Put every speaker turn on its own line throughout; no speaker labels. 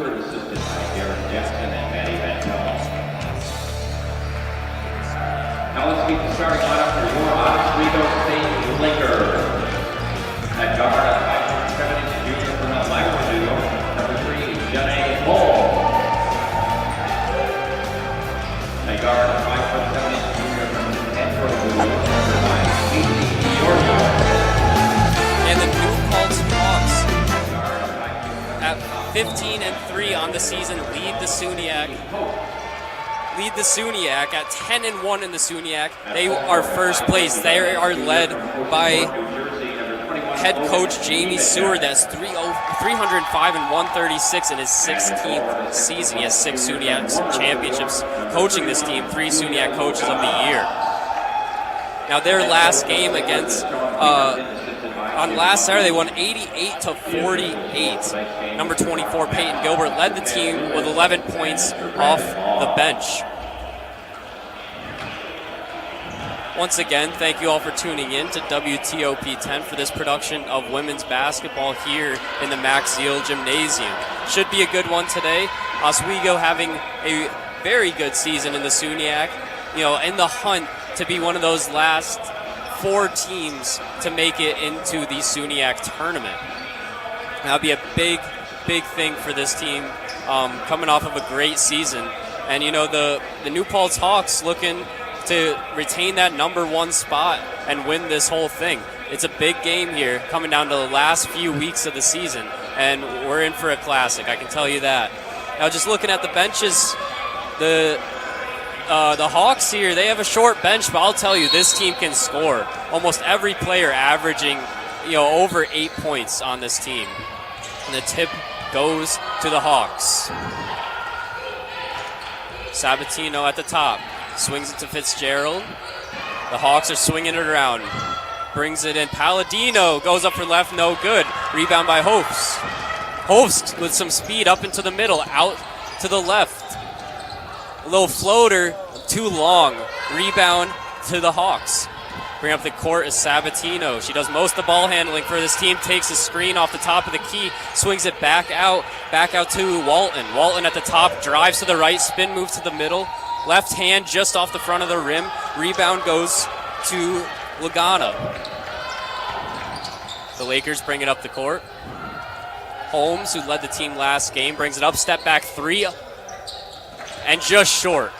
Stewart, assisted by Darren Jackson and Maddie Van Pelt. Now let's meet the starting lineup for your Oswego State Lakers. At guard, 5'7" junior from Oswego, number 3, Janae Hall. At guard, 5'7" junior from Antwerp, number 9, Casey Giorgio.
And the new Paltz Hawks at 15-3 on the season lead the SUNYAC at 10-1 in the SUNYAC. They are first place. They are led by head coach Jamie Seward. That's 305 and 136 in his 16th season. He has 6 SUNYAC championships coaching this team, 3 SUNYAC coaches of the year. Now their last game against on last Saturday, they won 88-48. Number 24, Peyton Gilbert, led the team with 11 points off the bench. Once again, thank you all for tuning in to WTOP 10 for this production of women's basketball here in the Max Zeal Gymnasium. Should be a good one today. Oswego having a very good season in the SUNYAC, in the hunt to be one of those last 4 teams to make it into the SUNYAC tournament. That would be a big thing for this team coming off of a great season. And, the New Paltz Hawks looking to retain that number 1 spot and win this whole thing. It's a big game here coming down to the last few weeks of the season, and we're in for a classic, I can tell you that. Now, just looking at the benches, the Hawks here, they have a short bench, but I'll tell you, this team can score. Almost every player averaging, over 8 points on this team. And the tip goes to the Hawks. Sabatino at the top. Swings it to Fitzgerald. The Hawks are swinging it around. Brings it in. Palladino goes up for left, no good. Rebound by Hofs. Hofs with some speed up into the middle, out to the left. A little floater, too long. Rebound to the Hawks. Bring up the court is Sabatino. She does most of the ball handling for this team. Takes a screen off the top of the key. Swings it back out to Walton. Walton at the top, drives to the right, spin move to the middle. Left hand just off the front of the rim. Rebound goes to Lagana. The Lakers bring it up the court. Holmes, who led the team last game, brings it up. Step back 3. And just short.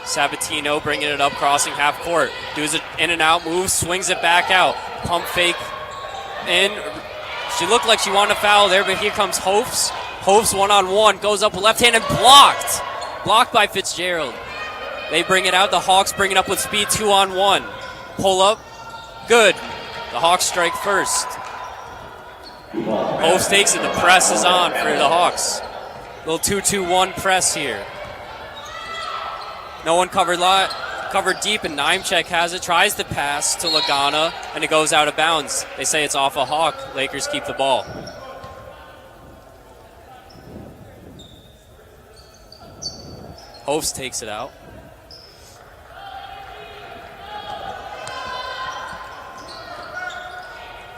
Sabatino bringing it up, crossing half court. Does an in and out move, swings it back out. Pump fake in. She looked like she wanted to foul there, but here comes Hofs. Hofs one-on-one, goes up with left hand and blocked. Blocked by Fitzgerald. They bring it out. The Hawks bring it up with speed, 2-on-1. Pull up, good. The Hawks strike first. Hofs takes it. The press is on for the Hawks. Little 2-2-1 press here. No one covered deep, and Nimechek has it. Tries to pass to Lagana, and it goes out of bounds. They say it's off a Hawk. Lakers keep the ball. Hofs takes it out.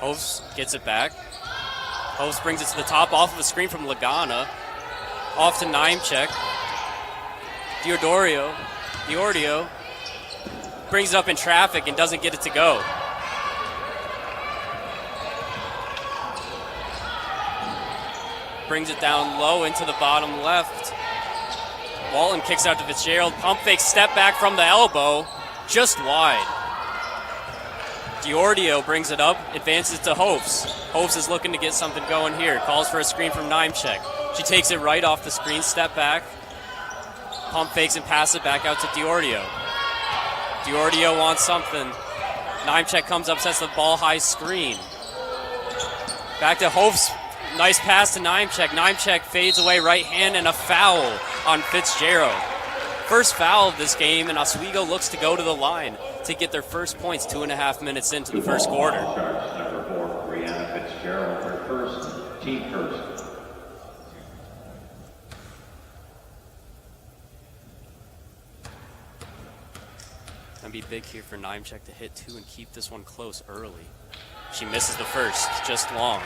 Hofs gets it back. Hofs brings it to the top off of a screen from Lagana. Off to Nimechek. Diordio brings it up in traffic and doesn't get it to go. Brings it down low into the bottom left. Walton kicks out to Fitzgerald. Pump fake, step back from the elbow. Just wide. Diordio brings it up, advances to Hofs. Hofs is looking to get something going here. Calls for a screen from Nimechek. She takes it right off the screen, step back. Pump fakes and passes it back out to Diordio. Diordio wants something. Nimechek comes up, sets the ball high screen. Back to Hofs. Nice pass to Nimechek. Nimechek fades away, right hand, and a foul on Fitzgerald. First foul of this game, and Oswego looks to go to the line to get their first points 2.5 minutes into the first quarter.
Number 4, Brianna Fitzgerald, her first, team first.
That'd be big here for Nimechek to hit 2 and keep this one close early. She misses the first, just long.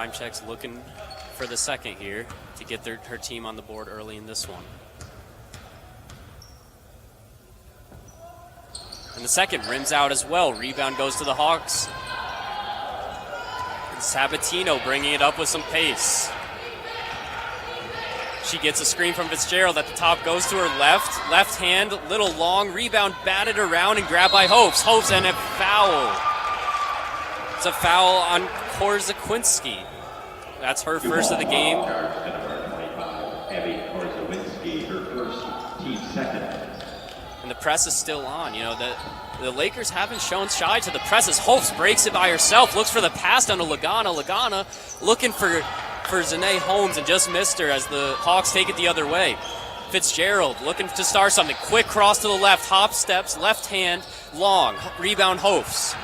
Nimechek's looking for the second here to get her team on the board early in this one. And the second rims out as well. Rebound goes to the Hawks. And Sabatino bringing it up with some pace. She gets a screen from Fitzgerald at the top, goes to her left hand, little long, rebound batted around and grabbed by Hopes. Hopes and a foul. It's a foul on Korzakwinski. That's her first of the game. And the press is still on. You know, the Lakers haven't shown shy to the presses. Hopes breaks it by herself, looks for the pass down to Lagana. Lagana looking for Zane Holmes and just missed her as the Hawks take it the other way. Fitzgerald looking to start something. Quick cross to the left, hop steps, left hand, long. Rebound Hopes.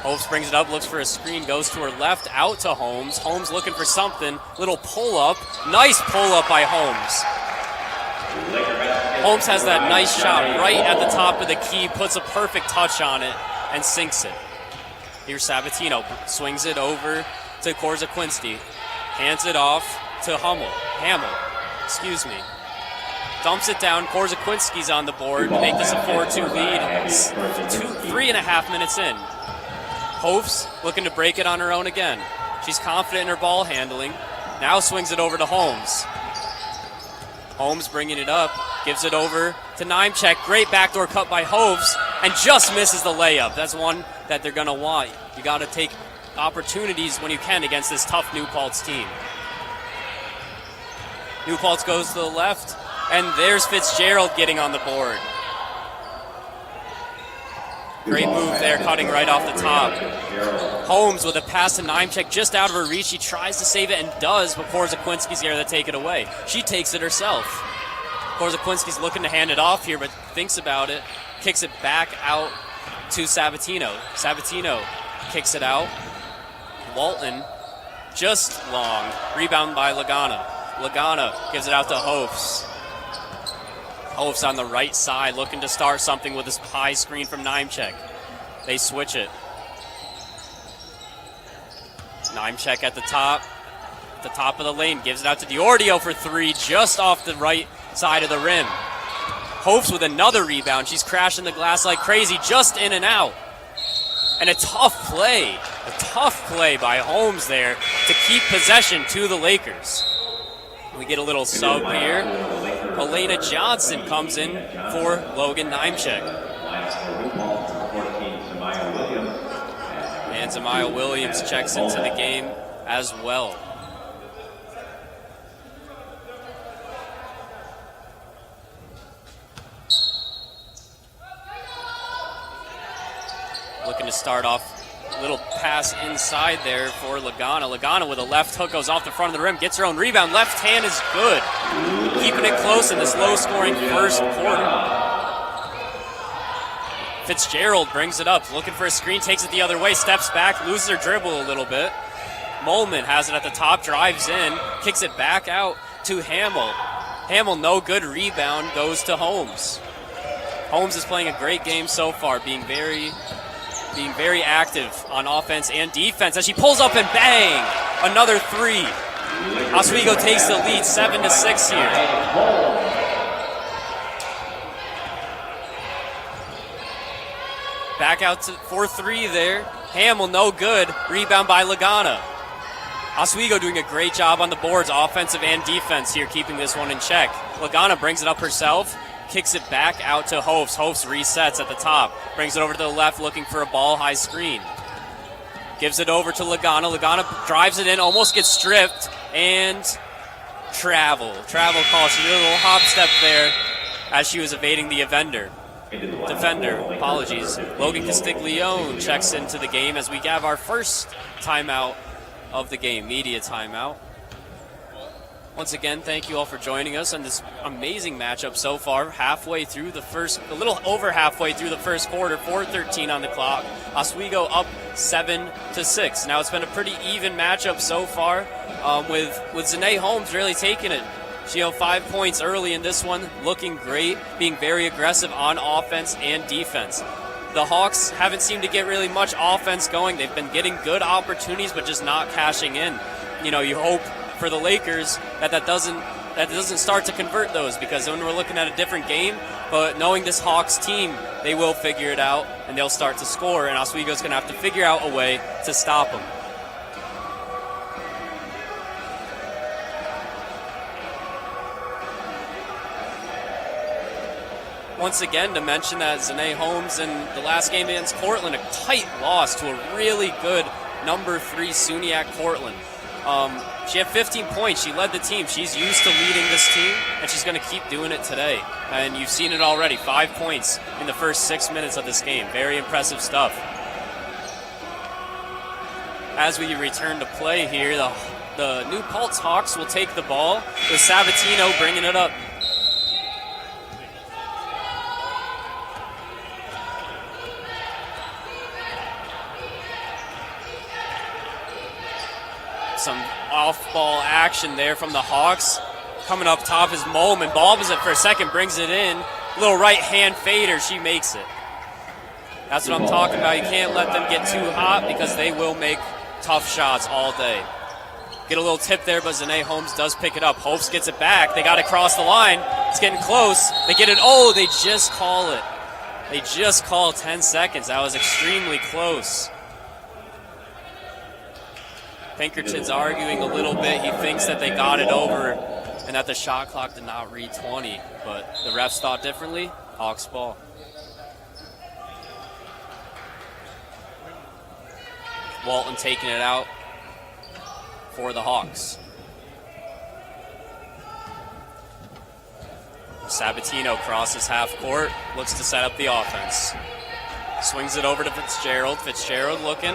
Hopes brings it up, looks for a screen, goes to her left, out to Holmes. Holmes looking for something. Little pull up. Nice pull up by Holmes. Holmes has that nice shot right at the top of the key, puts a perfect touch on it, and sinks it. Here's Sabatino, swings it over to Korzakwinski, hands it off to Hamel, dumps it down. Korzakwinski's on the board to make this a 4-2 lead. 3.5 minutes in. Hopes looking to break it on her own again. She's confident in her ball handling. Now swings it over to Holmes. Holmes bringing it up, gives it over to Nimechek. Great backdoor cut by Hopes, and just misses the layup. That's one that they're going to want. You got to take opportunities when you can against this tough New Paltz team. New Paltz goes to the left, and there's Fitzgerald getting on the board. Great move there, cutting right off the top. Holmes with a pass to Nimechek just out of her reach. She tries to save it and does, but Korzakwinski's here to take it away. She takes it herself. Korzakwinski's looking to hand it off here, but thinks about it, kicks it back out to Sabatino. Sabatino kicks it out. Walton, just long. Rebound by Lagana. Lagana gives it out to Hopes. Hopes on the right side looking to start something with this high screen from Nimechek. They switch it. Nimechek at the top of the lane, gives it out to Diordio for three, just off the right side of the rim. Hopes with another rebound. She's crashing the glass like crazy, just in and out. And a tough play by Holmes there to keep possession to the Lakers. We get a little sub here. Elena Johnson comes in for Logan Nimechek. And Zamaya Williams checks into the game as well. Looking to start off. Little pass inside there for Lagana. Lagana with a left hook goes off the front of the rim, gets her own rebound. Left hand is good. Keeping it close in this low-scoring first quarter. Fitzgerald brings it up, looking for a screen, takes it the other way, steps back, loses her dribble a little bit. Molman has it at the top, drives in, kicks it back out to Hamel. Hamel, no good. Rebound goes to Holmes. Holmes is playing a great game so far, being very active on offense and defense as she pulls up and bang, another three. Oswego takes the lead 7-6 here. Back out to 4-3 there. Hamel, no good. Rebound by Lagana. Oswego doing a great job on the boards, offensive and defense here, keeping this one in check. Lagana brings it up herself. Kicks it back out to Hopes. Hopes resets at the top. Brings it over to the left looking for a ball high screen. Gives it over to Lagana. Lagana drives it in, almost gets stripped, and travel call. She did a little hop step there as she was evading the defender. Apologies. Logan Castiglione checks into the game as we have our first timeout of the game, media timeout. Once again, thank you all for joining us on this amazing matchup so far. A little over halfway through the first quarter, 4:13 on the clock. Oswego up 7-6. Now it's been a pretty even matchup so far, with Zane Holmes really taking it. She had 5 points early in this one, looking great, being very aggressive on offense and defense. the Hawks haven't seemed to get really much offense going. They've been getting good opportunities, but just not cashing in. You hope for the Lakers that doesn't start to convert those, because when we're looking at a different game, but knowing this Hawks team, they will figure it out and they'll start to score, and Oswego's going to have to figure out a way to stop them. Once again, to mention that Zane Holmes in the last game against Cortland, a tight loss to a really good number 3 SUNY at Cortland. She had 15 points. She led the team. She's used to leading this team, and she's going to keep doing it today. And you've seen it already. 5 points in the first 6 minutes of this game. Very impressive stuff. As we return to play here, the new Paltz Hawks will take the ball with Sabatino bringing it up. Some off-ball action there from the Hawks. Coming up top is Molman. Bobbles it for a second, brings it in. Little right-hand fader, she makes it. That's what I'm talking about. You can't let them get too hot because they will make tough shots all day. Get a little tip there, but Zane Holmes does pick it up. Hopes gets it back. They got to cross the line. It's getting close. They get it. Oh, they just call it. They just call 10 seconds. That was extremely close. Pinkerton's arguing a little bit. He thinks that they got it over and that the shot clock did not read 20, but the refs thought differently. Hawks ball. Walton taking it out for the Hawks. Sabatino crosses half court, looks to set up the offense. Swings it over to Fitzgerald. Fitzgerald looking.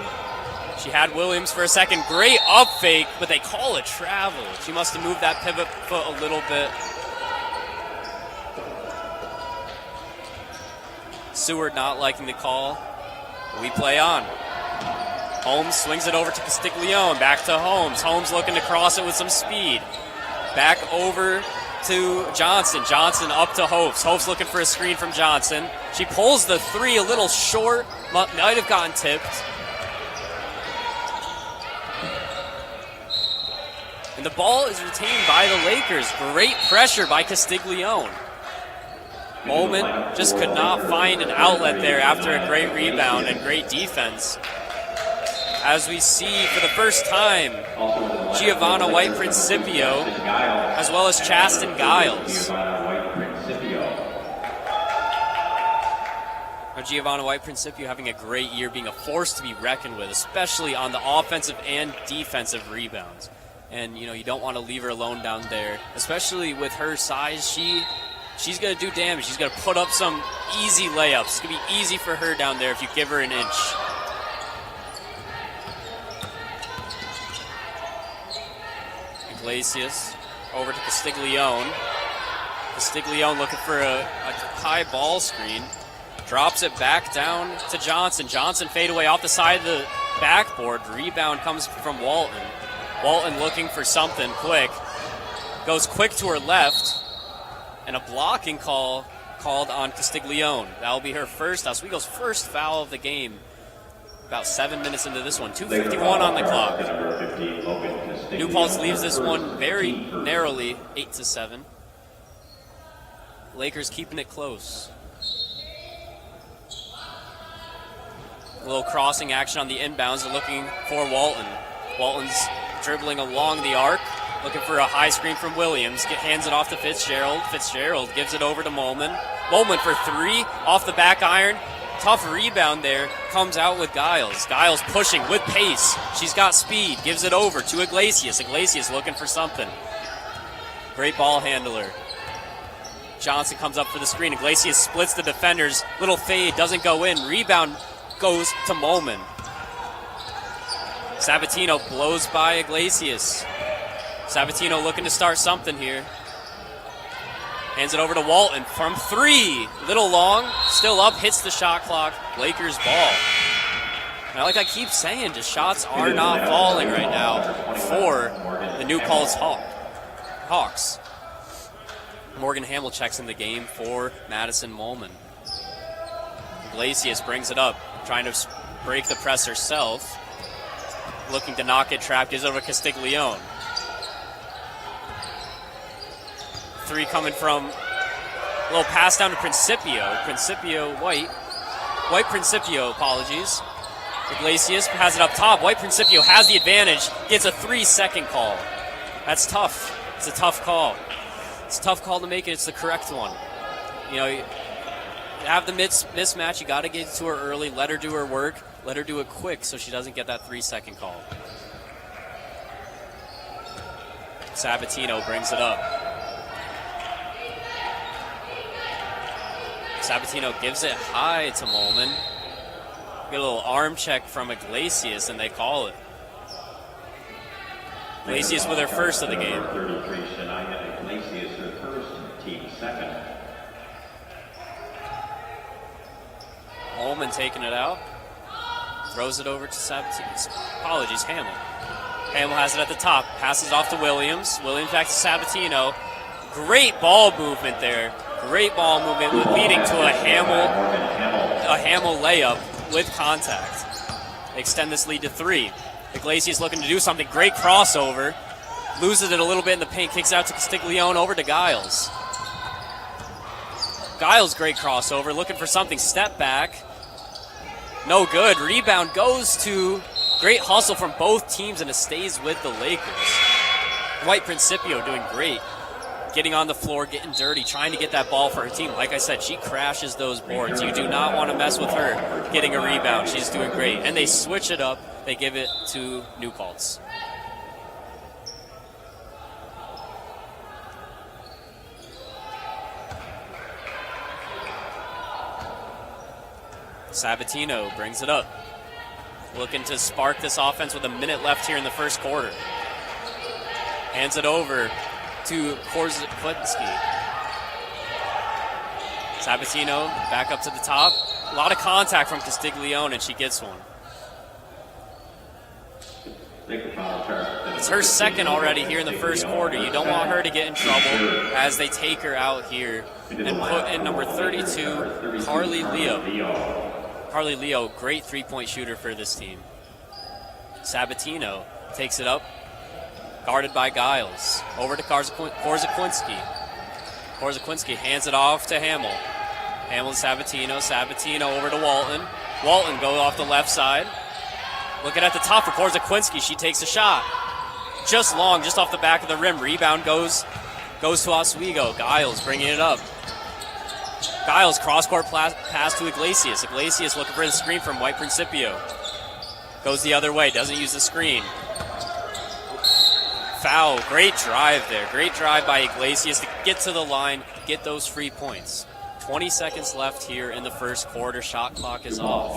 She had Williams for a second. Great up fake, but they call it travel. She must have moved that pivot foot a little bit. Seward not liking the call. We play on. Holmes swings it over to Castiglione. Back to Holmes. Holmes looking to cross it with some speed. Back over to Johnson. Johnson up to Hopes. Hopes looking for a screen from Johnson. She pulls the 3 a little short. Might have gotten tipped. And the ball is retained by the Lakers. Great pressure by Castiglione. Molman just could not find an outlet there after a great rebound and great defense. As we see for the first time, Giovanna White-Principio, as well as Chasten Giles. Now, Giovanna White-Principio having a great year, being a force to be reckoned with, especially on the offensive and defensive rebounds. And, you don't want to leave her alone down there, especially with her size. She's going to do damage. She's going to put up some easy layups. It's going to be easy for her down there if you give her an inch. Iglesias over to Castiglione. Castiglione looking for a high ball screen. Drops it back down to Johnson. Johnson fade away off the side of the backboard. Rebound comes from Walton. Walton looking for something quick. Goes quick to her left. And a blocking call called on Castiglione. That will be her first, Oswego's first foul of the game. About 7 minutes into this one. 2:51 on the clock. New Paltz leaves this one very narrowly, 8-7. Lakers keeping it close. A little crossing action on the inbounds. They're looking for Walton. Walton's dribbling along the arc, looking for a high screen from Williams. Hands it off to Fitzgerald. Fitzgerald gives it over to Molman. Molman for 3 off the back iron. Tough rebound there. Comes out with Giles. Giles pushing with pace. She's got speed. Gives it over to Iglesias. Iglesias looking for something. Great ball handler. Johnson comes up for the screen. Iglesias splits the defenders. Little fade. Doesn't go in. Rebound goes to Molman. Sabatino blows by Iglesias. Sabatino looking to start something here. Hands it over to Walton from 3. Little long, still up, hits the shot clock. Lakers ball. Now, like I keep saying, just shots are not falling right now for the New Paltz Hawks. Morgan Hamill checks in the game for Madison Molman. Iglesias brings it up, trying to break the press herself. Looking to not get trapped, gives it over to Castiglione. 3 coming from a little pass down to Principio. White Principio, apologies. Iglesias has it up top. White Principio has the advantage, gets a 3-second call. That's tough. It's a tough call. It's a tough call to make it. It's the correct one. You know, you have the mismatch. You got to get to her early. Let her do her work. Let her do it quick so she doesn't get that 3-second call. Sabatino brings it up. Sabatino gives it high to Molman. Get a little arm check from Iglesias, and they call it. Iglesias with her first of the game.
33 Shania Iglesias, her first, team second.
Molman taking it out. Throws it over to Sabatino. Apologies, Hamill. Hamill has it at the top. Passes off to Williams. Williams back to Sabatino. Great ball movement there. Great ball movement leading to a Hamill layup with contact. They extend this lead to 3. Iglesias looking to do something. Great crossover. Loses it a little bit in the paint. Kicks out to Castiglione over to Giles. Giles, great crossover. Looking for something. Step back. No good. Rebound goes to great hustle from both teams, and it stays with the Lakers. White Principio doing great. Getting on the floor, getting dirty, trying to get that ball for her team. Like I said, she crashes those boards. You do not want to mess with her getting a rebound. She's doing great. And they switch it up. They give it to New Paltz. Sabatino brings it up. Looking to spark this offense with a minute left here in the first quarter. Hands it over to Korzeklinski. Sabatino back up to the top. A lot of contact from Castiglione, and she gets one. It's her second already here in the first quarter. You don't want her to get in trouble as they take her out here and put in number 32, Carly Leo. Carly Leo, great three-point shooter for this team. Sabatino takes it up, guarded by Giles. Over to Korzeklinski. Korzeklinski hands it off to Hamill. Hamill to Sabatino. Sabatino over to Walton. Walton goes off the left side. Looking at the top for Korzeklinski. She takes a shot. Just long, just off the back of the rim. Rebound goes to Oswego. Giles bringing it up. Giles cross-court pass to Iglesias. Iglesias looking for the screen from White Principio. Goes the other way, doesn't use the screen. Foul, great drive there. Great drive by Iglesias to get to the line, get those free points. 20 seconds left here in the first quarter. Shot clock is off.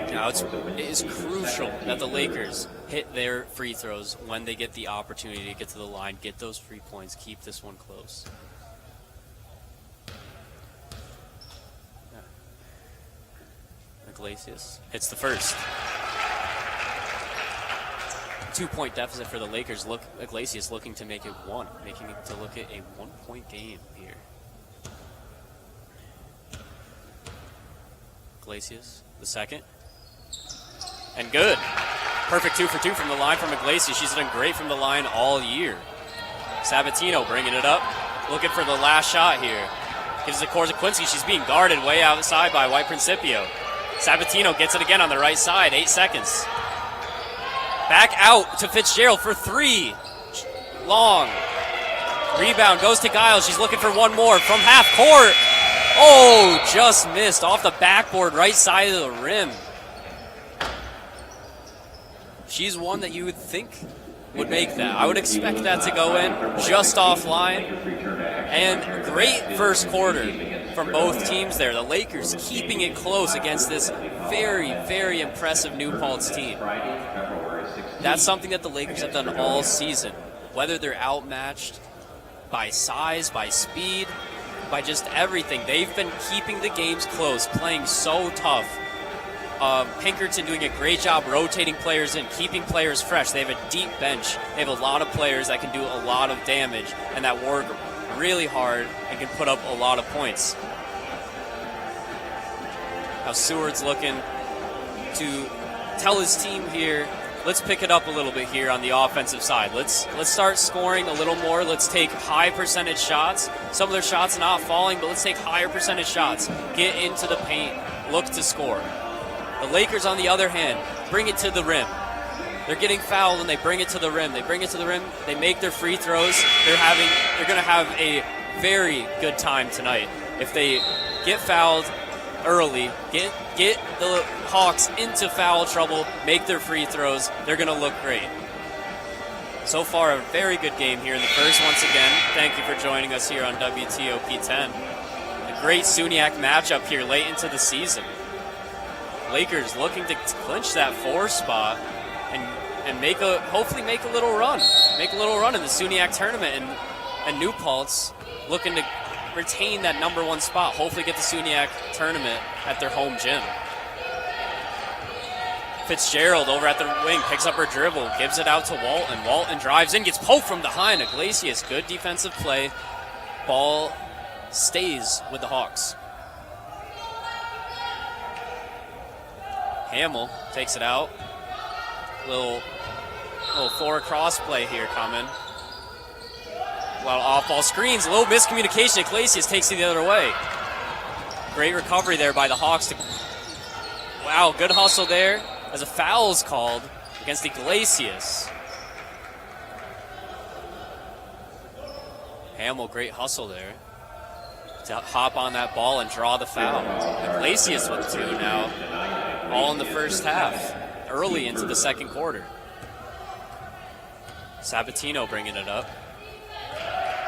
Now it is crucial that the Lakers hit their free throws when they get the opportunity to get to the line, get those free points, keep this one close. Iglesias hits the first. 2-point deficit for the Lakers. Iglesias looking to make it one, making it to look at a 1-point game here. Iglesias, the second. And good. Perfect 2 for 2 from the line from Iglesias. She's done great from the line all year. Sabatino bringing it up. Looking for the last shot here. Gives it to Korzeklinski. She's being guarded way outside by White Principio. Sabatino gets it again on the right side. 8 seconds. Back out to Fitzgerald for 3. Long. Rebound goes to Giles. She's looking for one more from half court. Oh, just missed off the backboard, right side of the rim. She's one that you would think would make that. I would expect that to go in just offline. And great first quarter from both teams there. The Lakers keeping it close against this very, very impressive New Paltz team. That's something that the Lakers have done all season. Whether they're outmatched by size, by speed, by just everything. They've been keeping the games close, playing so tough. Pinkerton doing a great job rotating players in, keeping players fresh. They have a deep bench. They have a lot of players that can do a lot of damage and that work really hard and can put up a lot of points. Now Seward's looking to tell his team here, let's pick it up a little bit here on the offensive side. Let's start scoring a little more. Let's take high percentage shots. Some of their shots not falling, but let's take higher percentage shots. Get into the paint, look to score. The Lakers, on the other hand, bring it to the rim. They're getting fouled and they bring it to the rim. They bring it to the rim. They make their free throws. They're going to have a very good time tonight. If they get fouled early, get the Hawks into foul trouble, make their free throws, they're going to look great. So far, a very good game here in the first. Once again, thank you for joining us here on WTOP 10. A great SUNYAC matchup here late into the season. Lakers looking to clinch that 4 spot and hopefully make a little run in the SUNYAC tournament, and New Paltz looking to retain that number 1 spot, hopefully get the SUNYAC tournament at their home gym. Fitzgerald over at the wing, picks up her dribble, gives it out to Walton. Walton drives in, gets poked from behind. Iglesias, good defensive play. Ball stays with the Hawks. Hamill takes it out. Little 4 cross play here coming. A lot of off-ball screens, a little miscommunication. Iglesias takes it the other way. Great recovery there by the Hawks. Wow, good hustle there as a foul is called against Iglesias. Hamill, great hustle there to hop on that ball and draw the foul. Iglesias with 2 now, all in the first half, early into the second quarter. Sabatino bringing it up.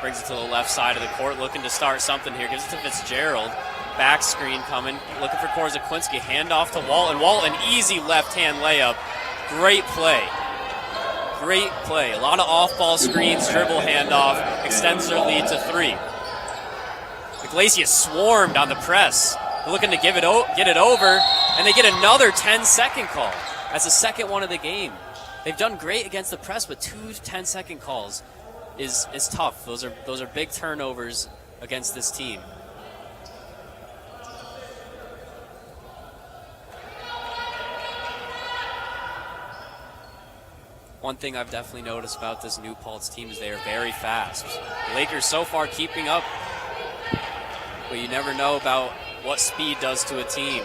Brings it to the left side of the court, looking to start something here. Gives it to Fitzgerald. Back screen coming, looking for Korzakwinski. Hand off to Walton. Walton, easy left-hand layup. Great play. Great play. A lot of off-ball screens, dribble handoff, extends their lead to 3. Iglesias swarmed on the press. They're looking to get it over, and they get another 10-second call. That's the second one of the game. They've done great against the press, but 2 10-second calls is tough. Those are big turnovers against this team. One thing I've definitely noticed about this New Paltz team is they are very fast. The Lakers so far keeping up, but you never know about what speed does to a team.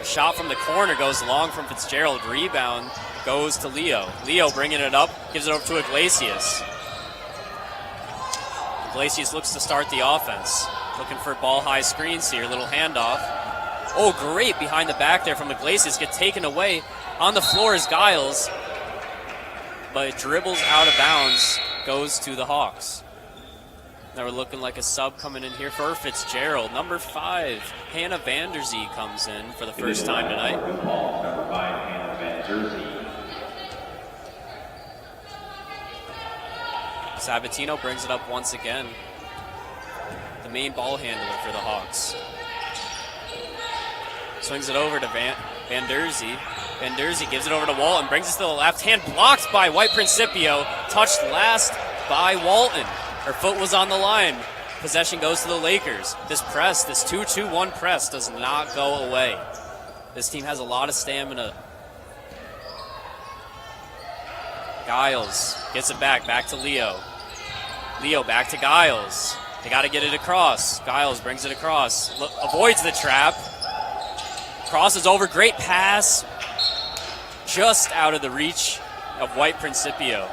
A shot from the corner goes long from Fitzgerald. Rebound goes to Leo. Leo bringing it up, gives it over to Iglesias. Iglesias looks to start the offense. Looking for ball-high screens here, little handoff. Oh, great behind the back there from Iglesias. Get taken away. On the floor is Giles, but it dribbles out of bounds, goes to the Hawks. Now we're looking like a sub coming in here for Fitzgerald. Number 5, Hannah Vanderzee comes in for the first time tonight.
Number 5, Hannah Vanderzee.
Sabatino brings it up once again. The main ball handler for the Hawks. Swings it over to Vanderzee. Vanderzee gives it over to Walton, brings it to the left hand, blocked by White Principio, touched last by Walton. Her foot was on the line. Possession goes to the Lakers. This press, this 2-2-1 press does not go away. This team has a lot of stamina. Giles gets it back to Leo. Leo back to Giles. They got to get it across. Giles brings it across. Avoids the trap. Crosses over. Great pass. Just out of the reach of White Principio.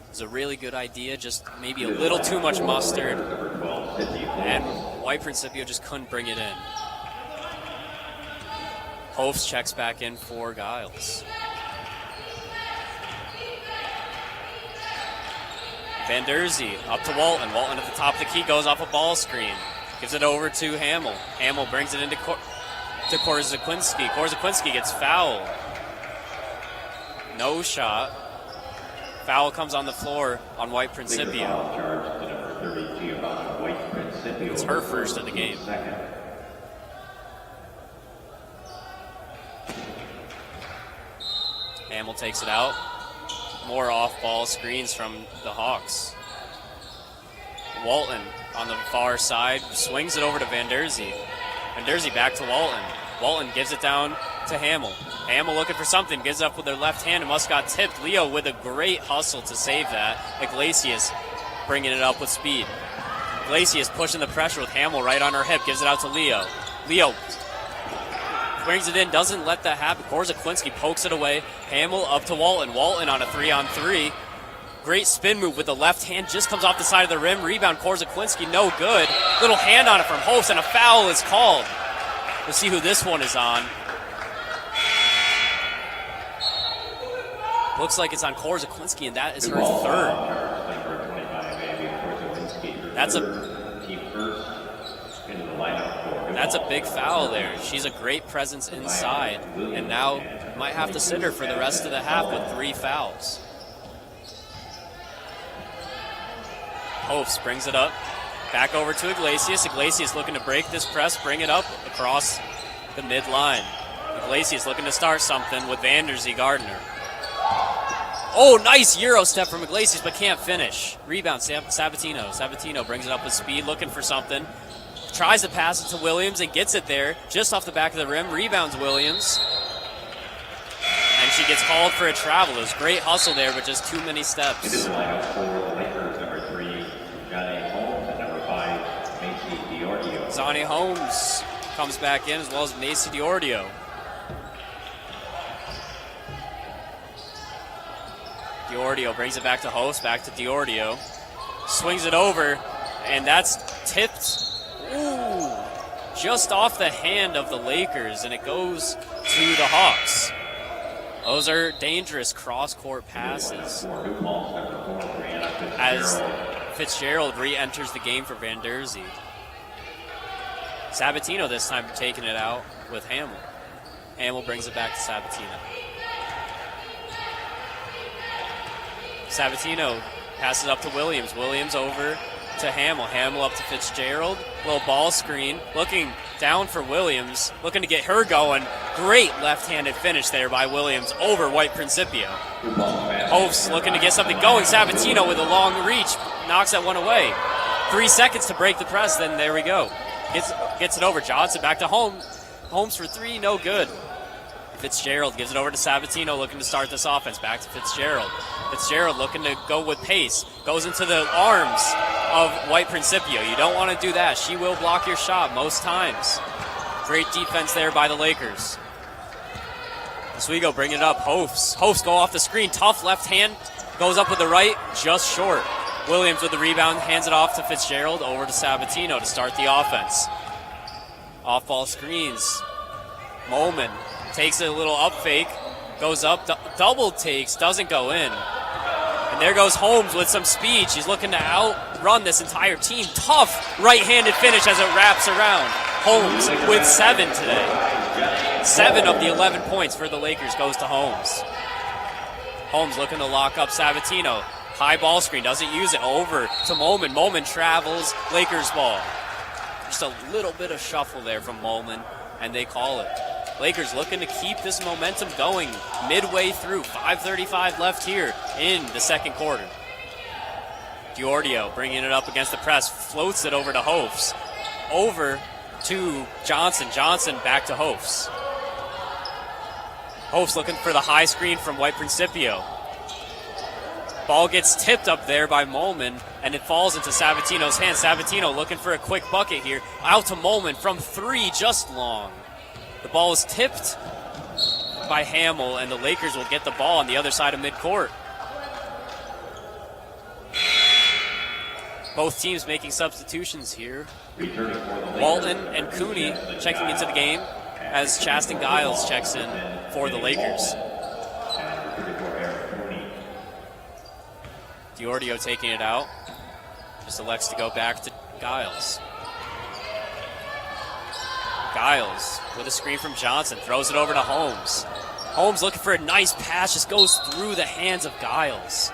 It was a really good idea, just maybe a little too much mustard. And White Principio just couldn't bring it in. Hofs checks back in for Giles. Vanderzee up to Walton. Walton at the top of the key, goes off a ball screen. Gives it over to Hamill. Hamill brings it into to Korzakwinski. Korzakwinski gets fouled. No shot. Foul comes on the floor on White Principio. It's her first of the game. Hamill takes it out. More off-ball screens from the Hawks. Walton on the far side, swings it over to Van Der Zee. Van Der Zee back to Walton. Walton gives it down to Hamill. Hamill looking for something, gives it up with their left hand, and must got tipped. Leo with a great hustle to save that. Iglesias bringing it up with speed. Iglesias pushing the pressure with Hamill right on her hip, gives it out to Leo. Leo brings it in, doesn't let that happen. Korzaklinski pokes it away. Hamill up to Walton. Walton on a 3-on-3. Great spin move with the left hand, just comes off the side of the rim. Rebound, Korzaklinski, no good. Little hand on it from Hofs, and a foul is called. We'll see who this one is on. Looks like it's on Korzaklinski, and that is her third. That's a big foul there. She's a great presence inside, and now might have to sit her for the rest of the half with 3 fouls. Hofs brings it up, back over to Iglesias. Iglesias looking to break this press, bring it up across the midline. Iglesias looking to start something with Van Der Zee Gardner. Oh, nice Euro step from Iglesias, but can't finish. Rebound, Sabatino. Sabatino brings it up with speed, looking for something. Tries to pass it to Williams and gets it there, just off the back of the rim. Rebounds Williams. And she gets called for a travel. It was great hustle there, but just too many steps.
It is the lineup for the Lakers, number 3, Johnny Holmes, and number 5, Macy Diordio.
Zani Holmes comes back in, as well as Macy Diordio. Diordio brings it back to Hofs, back to Diordio. Swings it over, and that's tipped. Ooh, just off the hand of the Lakers, and it goes to the Hawks. Those are dangerous cross-court passes. As Fitzgerald re-enters the game for Van Der Zee. Sabatino this time taking it out with Hamill. Hamill brings it back to Sabatino. Sabatino passes up to Williams. Williams over to Hamill. Hamill up to Fitzgerald. Little ball screen. Looking down for Williams. Looking to get her going. Great left-handed finish there by Williams over White Principio. Hofs looking to get something going. Sabatino with a long reach. Knocks that one away. 3 seconds to break the press. Then there we go. Gets it over. Johnson back to Holmes. Holmes for 3. No good. Fitzgerald gives it over to Sabatino, looking to start this offense. Back to Fitzgerald. Fitzgerald looking to go with pace. Goes into the arms of White Principio. You don't want to do that. She will block your shot most times. Great defense there by the Lakers. Oswego bringing it up. Hofs. Hofs go off the screen. Tough left hand. Goes up with the right. Just short. Williams with the rebound. Hands it off to Fitzgerald. Over to Sabatino to start the offense. Off-ball screens. Moman takes a little up fake, goes up, double takes, doesn't go in. And there goes Holmes with some speed. She's looking to outrun this entire team. Tough right-handed finish as it wraps around. Holmes with 7 today. 7 of the 11 points for the Lakers goes to Holmes. Holmes looking to lock up Sabatino. High ball screen, doesn't use it. Over to Moman. Moman travels, Lakers ball. Just a little bit of shuffle there from Moman, and they call it. Lakers looking to keep this momentum going midway through. 5:35 left here in the second quarter. Diordio bringing it up against the press, floats it over to Hofs. Over to Johnson. Johnson back to Hofs. Hofs looking for the high screen from White Principio. Ball gets tipped up there by Molman, and it falls into Sabatino's hands. Sabatino looking for a quick bucket here. Out to Molman from 3, just long. The ball is tipped by Hamill, and the Lakers will get the ball on the other side of midcourt. Both teams making substitutions here. Walton and Cooney checking into the game as Chasten Giles checks in for the Lakers. Diordio taking it out. Just elects to go back to Giles. Giles with a screen from Johnson. Throws it over to Holmes. Holmes looking for a nice pass. Just goes through the hands of Giles.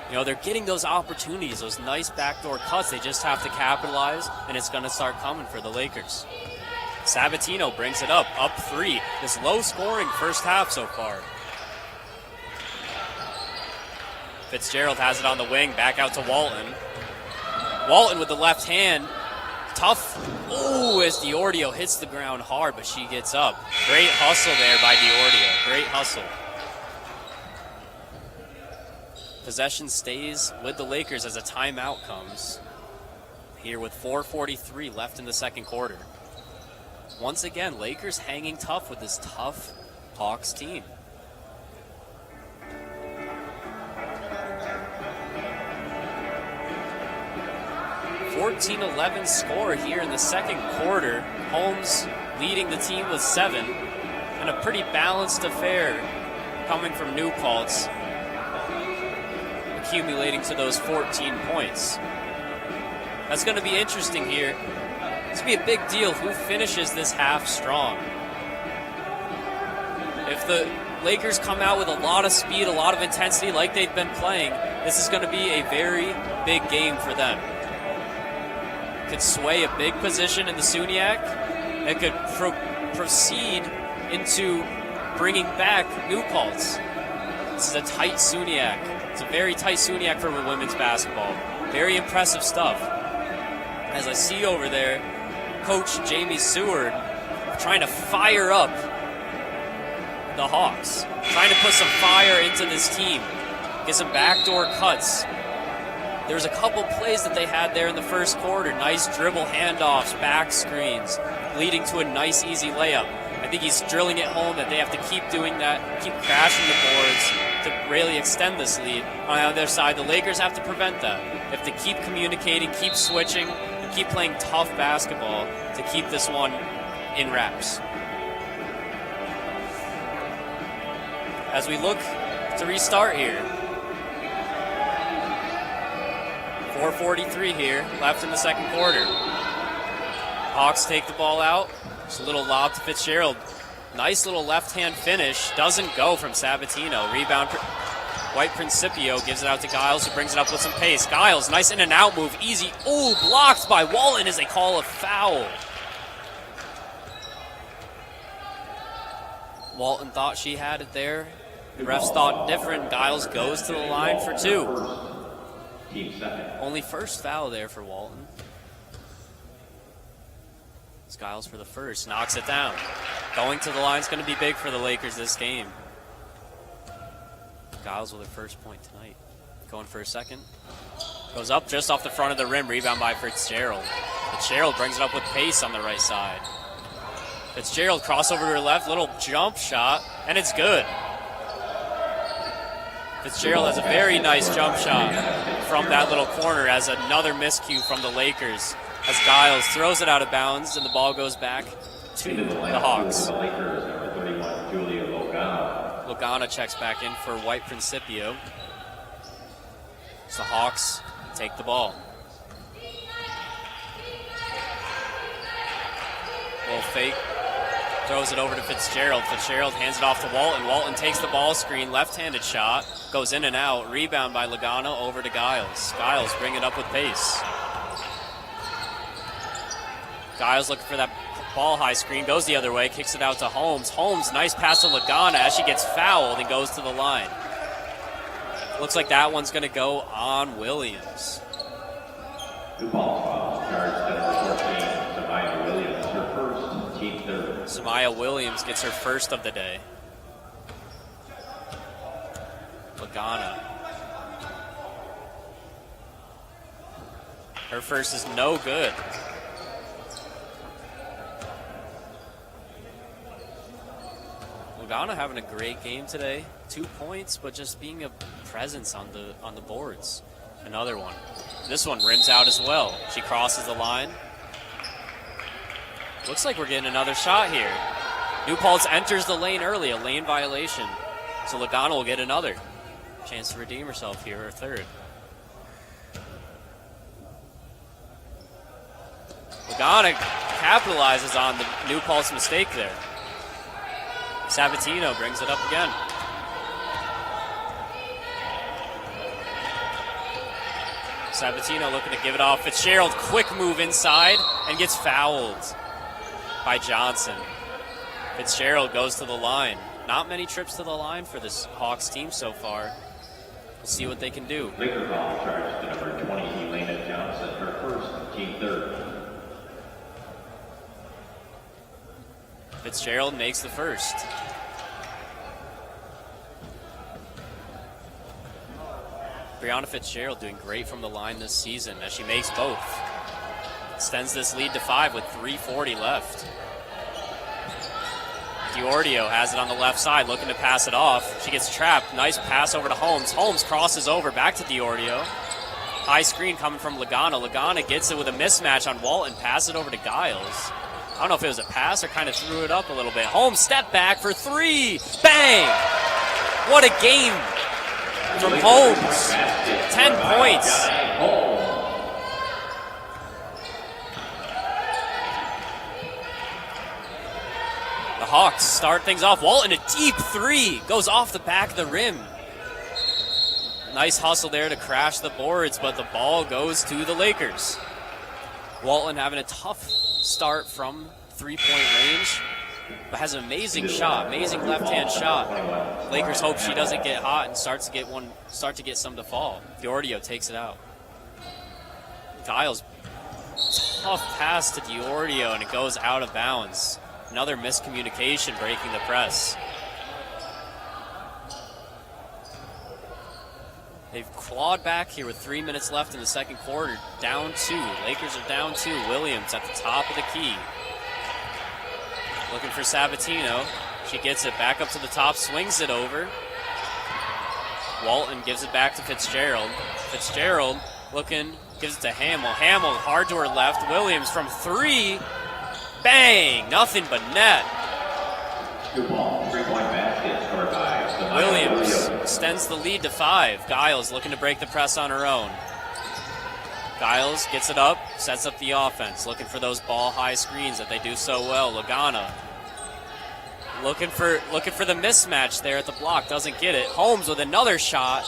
You know, they're getting those opportunities, those nice backdoor cuts. They just have to capitalize, and it's going to start coming for the Lakers. Sabatino brings it up 3. This low-scoring first half so far. Fitzgerald has it on the wing, back out to Walton. Walton with the left hand. Tough. Ooh, as Diordio hits the ground hard, but she gets up. Great hustle there by Diordio. Great hustle. Possession stays with the Lakers as a timeout comes here with 4:43 left in the second quarter. Once again, Lakers hanging tough with this tough Hawks team. (14-11) score here in the second quarter. Holmes leading the team with 7, and a pretty balanced affair coming from New Paltz, accumulating to those 14 points. That's going to be interesting here. It's going to be a big deal who finishes this half strong. If the Lakers come out with a lot of speed, a lot of intensity like they've been playing, this is going to be a very big game for them. Could sway a big position in the SUNYAC. It could proceed into bringing back New Paltz. This is a tight SUNYAC. It's a very tight SUNYAC for women's basketball. Very impressive stuff. As I see over there, Coach Jamie Seward trying to fire up the Hawks, trying to put some fire into this team, get some backdoor cuts. There's a couple plays that they had there in the first quarter. Nice dribble handoffs, back screens, leading to a nice, easy layup. I think he's drilling it home that they have to keep doing that, keep crashing the boards to really extend this lead. On the other side, the Lakers have to prevent that. They have to keep communicating, keep switching, and keep playing tough basketball to keep this one in wraps. As we look to restart here. 4:43 here, left in the second quarter. Hawks take the ball out. Just a little lob to Fitzgerald. Nice little left-hand finish. Doesn't go from Sabatino. Rebound, White Principio gives it out to Giles, who brings it up with some pace. Giles, nice in and out move, easy. Ooh, blocked by Walton as they call a foul. Walton thought she had it there. The refs thought different. Giles goes to the line for 2. Only first foul there for Walton. Giles for the first, knocks it down. Going to the line is going to be big for the Lakers this game. Giles with her first point tonight. Going for a second. Goes up just off the front of the rim, rebound by Fitzgerald. Fitzgerald brings it up with pace on the right side. Fitzgerald crossover to her left, little jump shot, and it's good. Fitzgerald has a very nice jump shot from that little corner as another miscue from the Lakers as Giles throws it out of bounds and the ball goes back to the Hawks. Logana checks back in for White Principio. So the Hawks take the ball. Little fake. Throws it over to Fitzgerald. Fitzgerald hands it off to Walton. Walton takes the ball screen, left-handed shot, goes in and out. Rebound by Logano over to Giles. Giles bring it up with pace. Giles looking for that ball high screen, goes the other way, kicks it out to Holmes. Holmes, nice pass to Logana as she gets fouled and goes to the line. Looks like that one's going to go on Williams.
Two ball charged number 14, Samaya Williams, her first, team third.
Samaya Williams gets her first of the day. Logana. Her first is no good. Logana having a great game today. 2 points, but just being a presence on the boards. Another one. This one rims out as well. She crosses the line. Looks like we're getting another shot here. New Paltz enters the lane early, a lane violation. So Logana will get another chance to redeem herself here, her third. Logana capitalizes on the New Paltz mistake there. Sabatino brings it up again. Sabatino looking to give it off. Fitzgerald, quick move inside and gets fouled by Johnson. Fitzgerald goes to the line. Not many trips to the line for this Hawks team so far. We'll see what they can do.
Laker ball charged to number 20, Elena Johnson, her team third.
Fitzgerald makes the first. Brianna Fitzgerald doing great from the line this season as she makes both. Extends this lead to 5 with 3:40 left. DiOrdio has it on the left side, looking to pass it off. She gets trapped. Nice pass over to Holmes. Holmes crosses over back to DiOrdio. High screen coming from Lagana. Lagana gets it with a mismatch on Walton. Pass it over to Giles. I don't know if it was a pass or kind of threw it up a little bit. Holmes step back for 3. Bang! What a game from Holmes. 10 points. The Hawks start things off. Walton, a deep 3. Goes off the back of the rim. Nice hustle there to crash the boards, but the ball goes to the Lakers. Walton having a tough start from three-point range, but has an amazing shot, amazing left-hand shot. Lakers hope she doesn't get hot and start to get some to fall. DiOrdio takes it out. Giles, tough pass to DiOrdio, and it goes out of bounds. Another miscommunication breaking the press. They've clawed back here with 3 minutes left in the second quarter. Down 2. Lakers are down 2. Williams at the top of the key. Looking for Sabatino. She gets it back up to the top, swings it over. Walton gives it back to Fitzgerald. Fitzgerald looking, gives it to Hamill. Hamill hard to her left. Williams from 3. Bang! Nothing but net.
Good ball. 3-point basket scored by
Williams extends the lead to 5. Giles looking to break the press on her own. Giles gets it up, sets up the offense, looking for those ball-high screens that they do so well. Lagana looking for the mismatch there at the block, doesn't get it. Holmes with another shot.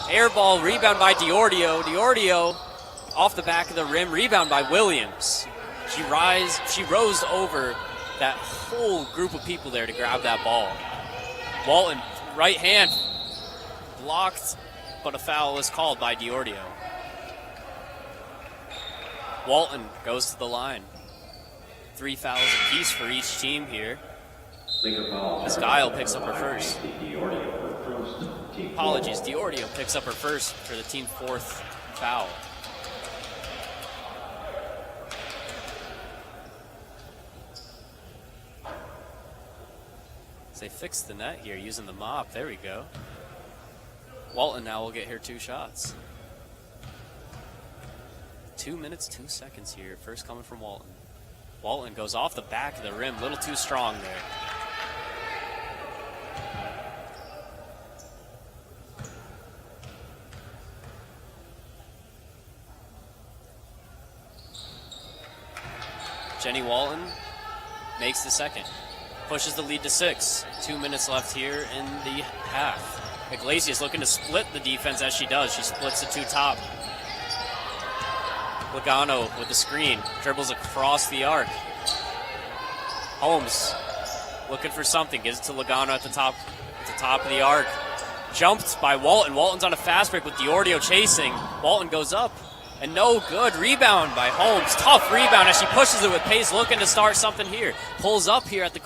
Air ball, rebound by DiOrdio. DiOrdio off the back of the rim, rebound by Williams. She rose over that whole group of people there to grab that ball. Walton, right hand, blocked, but a foul is called by DiOrdio. Walton goes to the line. 3 fouls apiece for each team here. As Guile picks up her first. Apologies, DiOrdio picks up her first for the team 4th foul. They fixed the net here using the mop. There we go. Walton now will get her 2 shots. 2 minutes, 2 seconds here. First coming from Walton. Walton goes off the back of the rim. A little too strong there. Jenny Walton makes the second. Pushes the lead to 6. 2 minutes left here in the half. Iglesias looking to split the defense as she does. She splits the 2 top. Lagano with the screen. Dribbles across the arc. Holmes looking for something. Gives it to Lagano at the top of the arc. Jumped by Walton. Walton's on a fast break with DiOrdio chasing. Walton goes up. And no good. Rebound by Holmes. Tough rebound as she pushes it with pace. Looking to start something here. Pulls up here at the...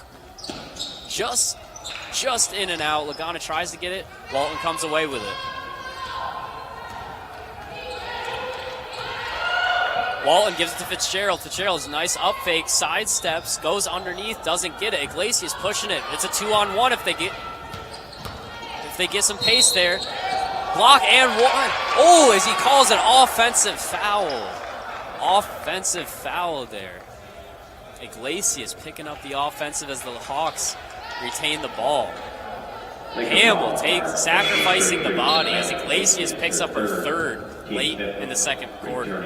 Just in and out. Lagana tries to get it. Walton comes away with it. Walton gives it to Fitzgerald. Fitzgerald's nice up fake, side steps, goes underneath, doesn't get it. Iglesias pushing it. It's a 2-on-1 if they get some pace there. Block and 1. Oh, as he calls an offensive foul. Offensive foul there. Iglesias picking up the offensive as the Hawks retain the ball. Campbell sacrificing the body as Iglesias picks up her 3rd late in the second quarter.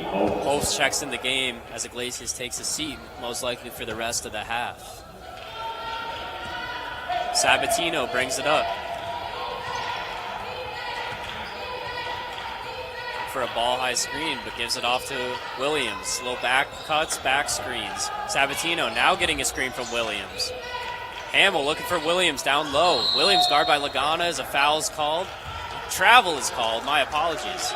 Holmes checks in the game as Iglesias takes a seat, most likely for the rest of the half. Sabatino brings it up. For a ball-high screen, but gives it off to Williams. Little back cuts, back screens. Sabatino now getting a screen from Williams. Hamill looking for Williams down low. Williams guarded by Lagana as a foul is called. Travel is called, my apologies.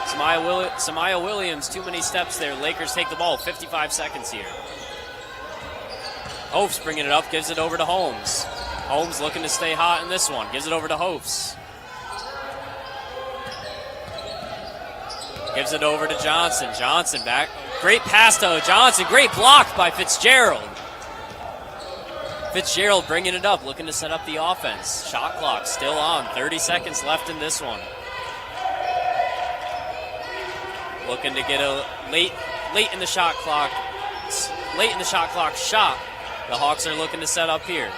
So Samaya Williams, too many steps there. Lakers take the ball, 55 seconds here. Hofs bringing it up, gives it over to Holmes. Holmes looking to stay hot in this one, gives it over to Hofs. Gives it over to Johnson. Johnson back. Great pass to Johnson. Great block by Fitzgerald. Fitzgerald bringing it up, looking to set up the offense. Shot clock still on. 30 seconds left in this one. Looking to get a late in the shot clock. Late in the shot clock shot. The Hawks are looking to set up here.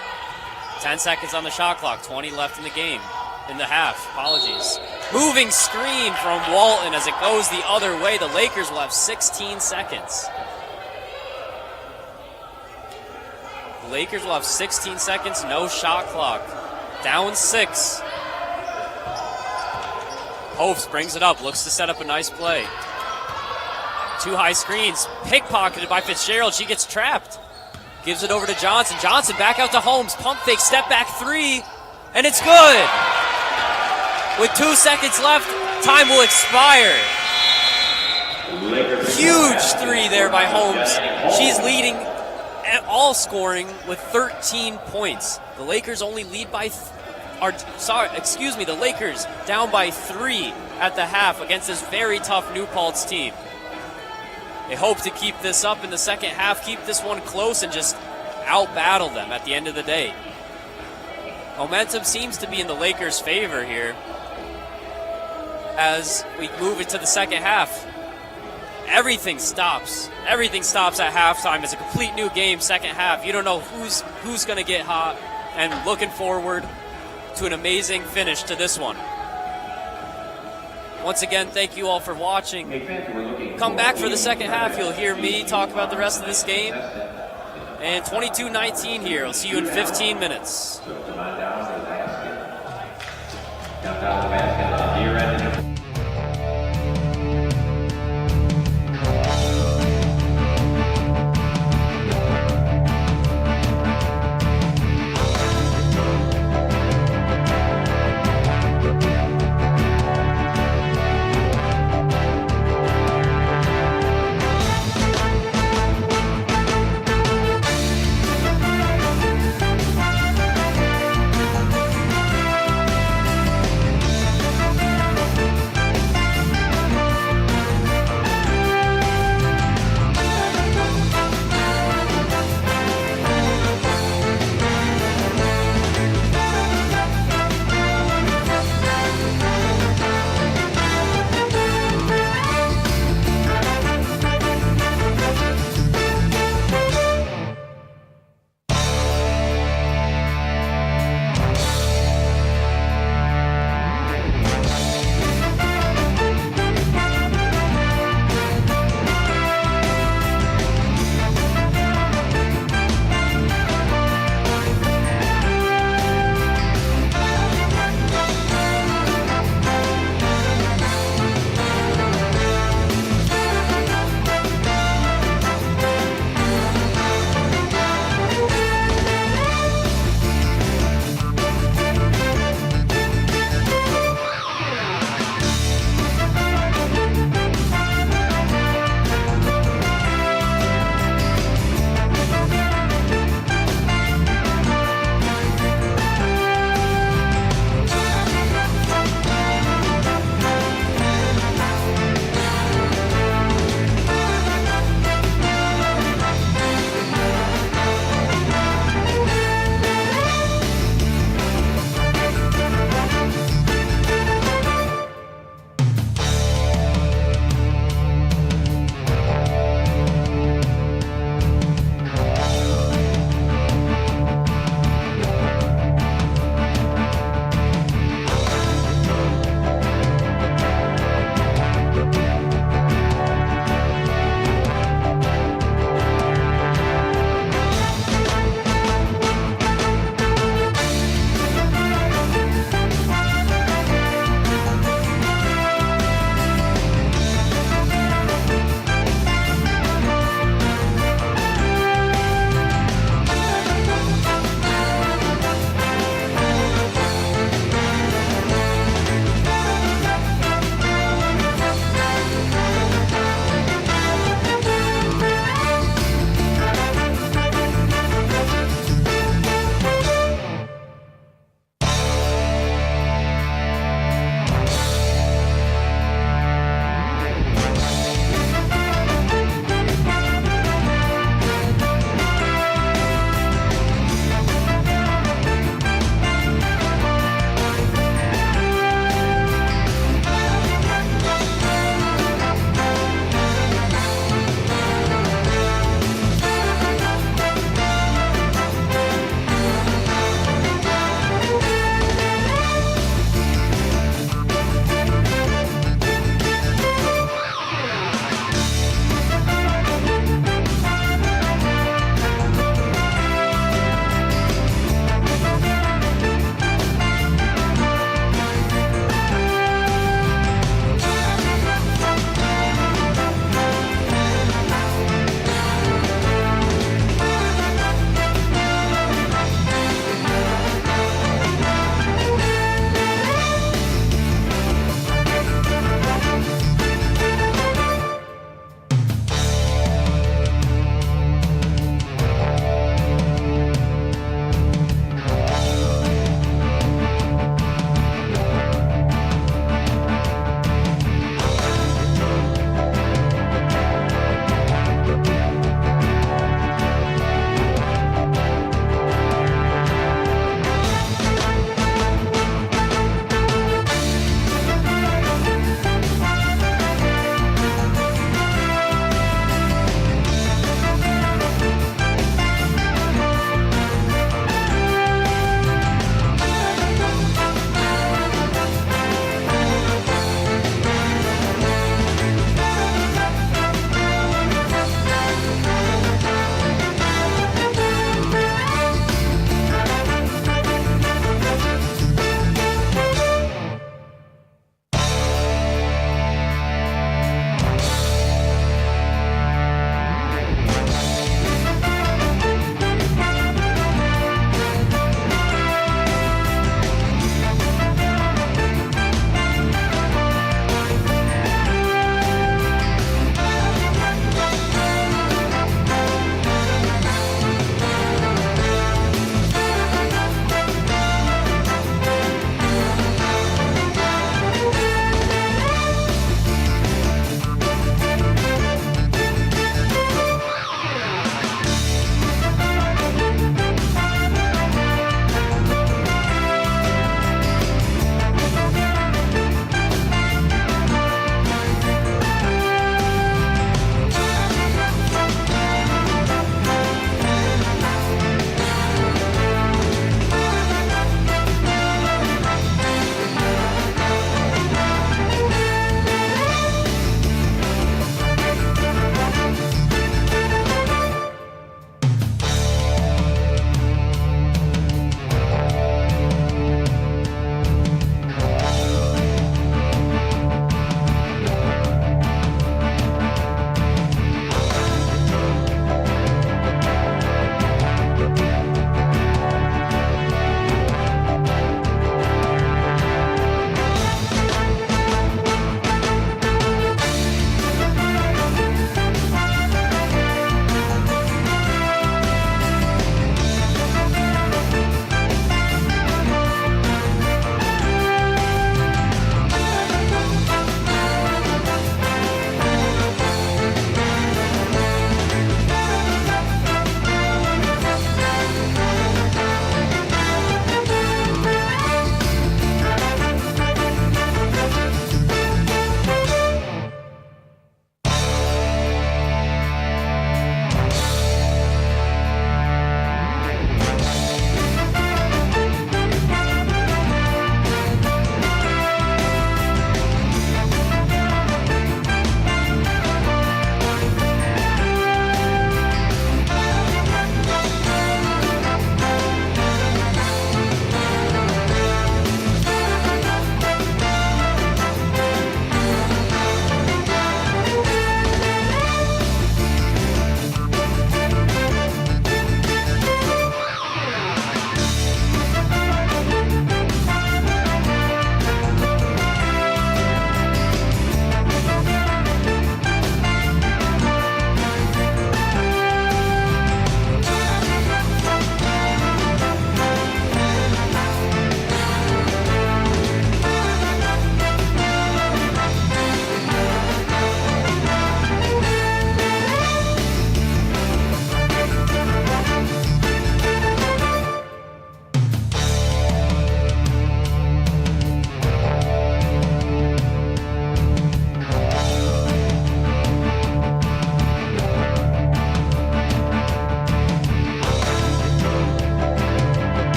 10 seconds on the shot clock. 20 left in the game. In the half. Apologies. Moving screen from Walton as it goes the other way. The Lakers will have 16 seconds. The Lakers will have 16 seconds, no shot clock. Down 6. Hofs brings it up, looks to set up a nice play. 2 high screens, pickpocketed by Fitzgerald. She gets trapped. Gives it over to Johnson. Johnson back out to Holmes. Pump fake, step back 3, and it's good. With 2 seconds left, time will expire. Huge 3 there by Holmes. She's leading at all scoring with 13 points. The Lakers only lead by, the Lakers down by 3 at the half against this very tough New Paltz team. They hope to keep this up in the second half, keep this one close, and just out-battle them at the end of the day. Momentum seems to be in the Lakers' favor here as we move into the second half. Everything stops. Everything stops at halftime. It's a complete new game, second half. You don't know who's going to get hot, and looking forward to an amazing finish to this one. Once again, thank you all for watching. Come back for the second half. You'll hear me talk about the rest of this game. And 22-19 here. I'll see you in 15 minutes.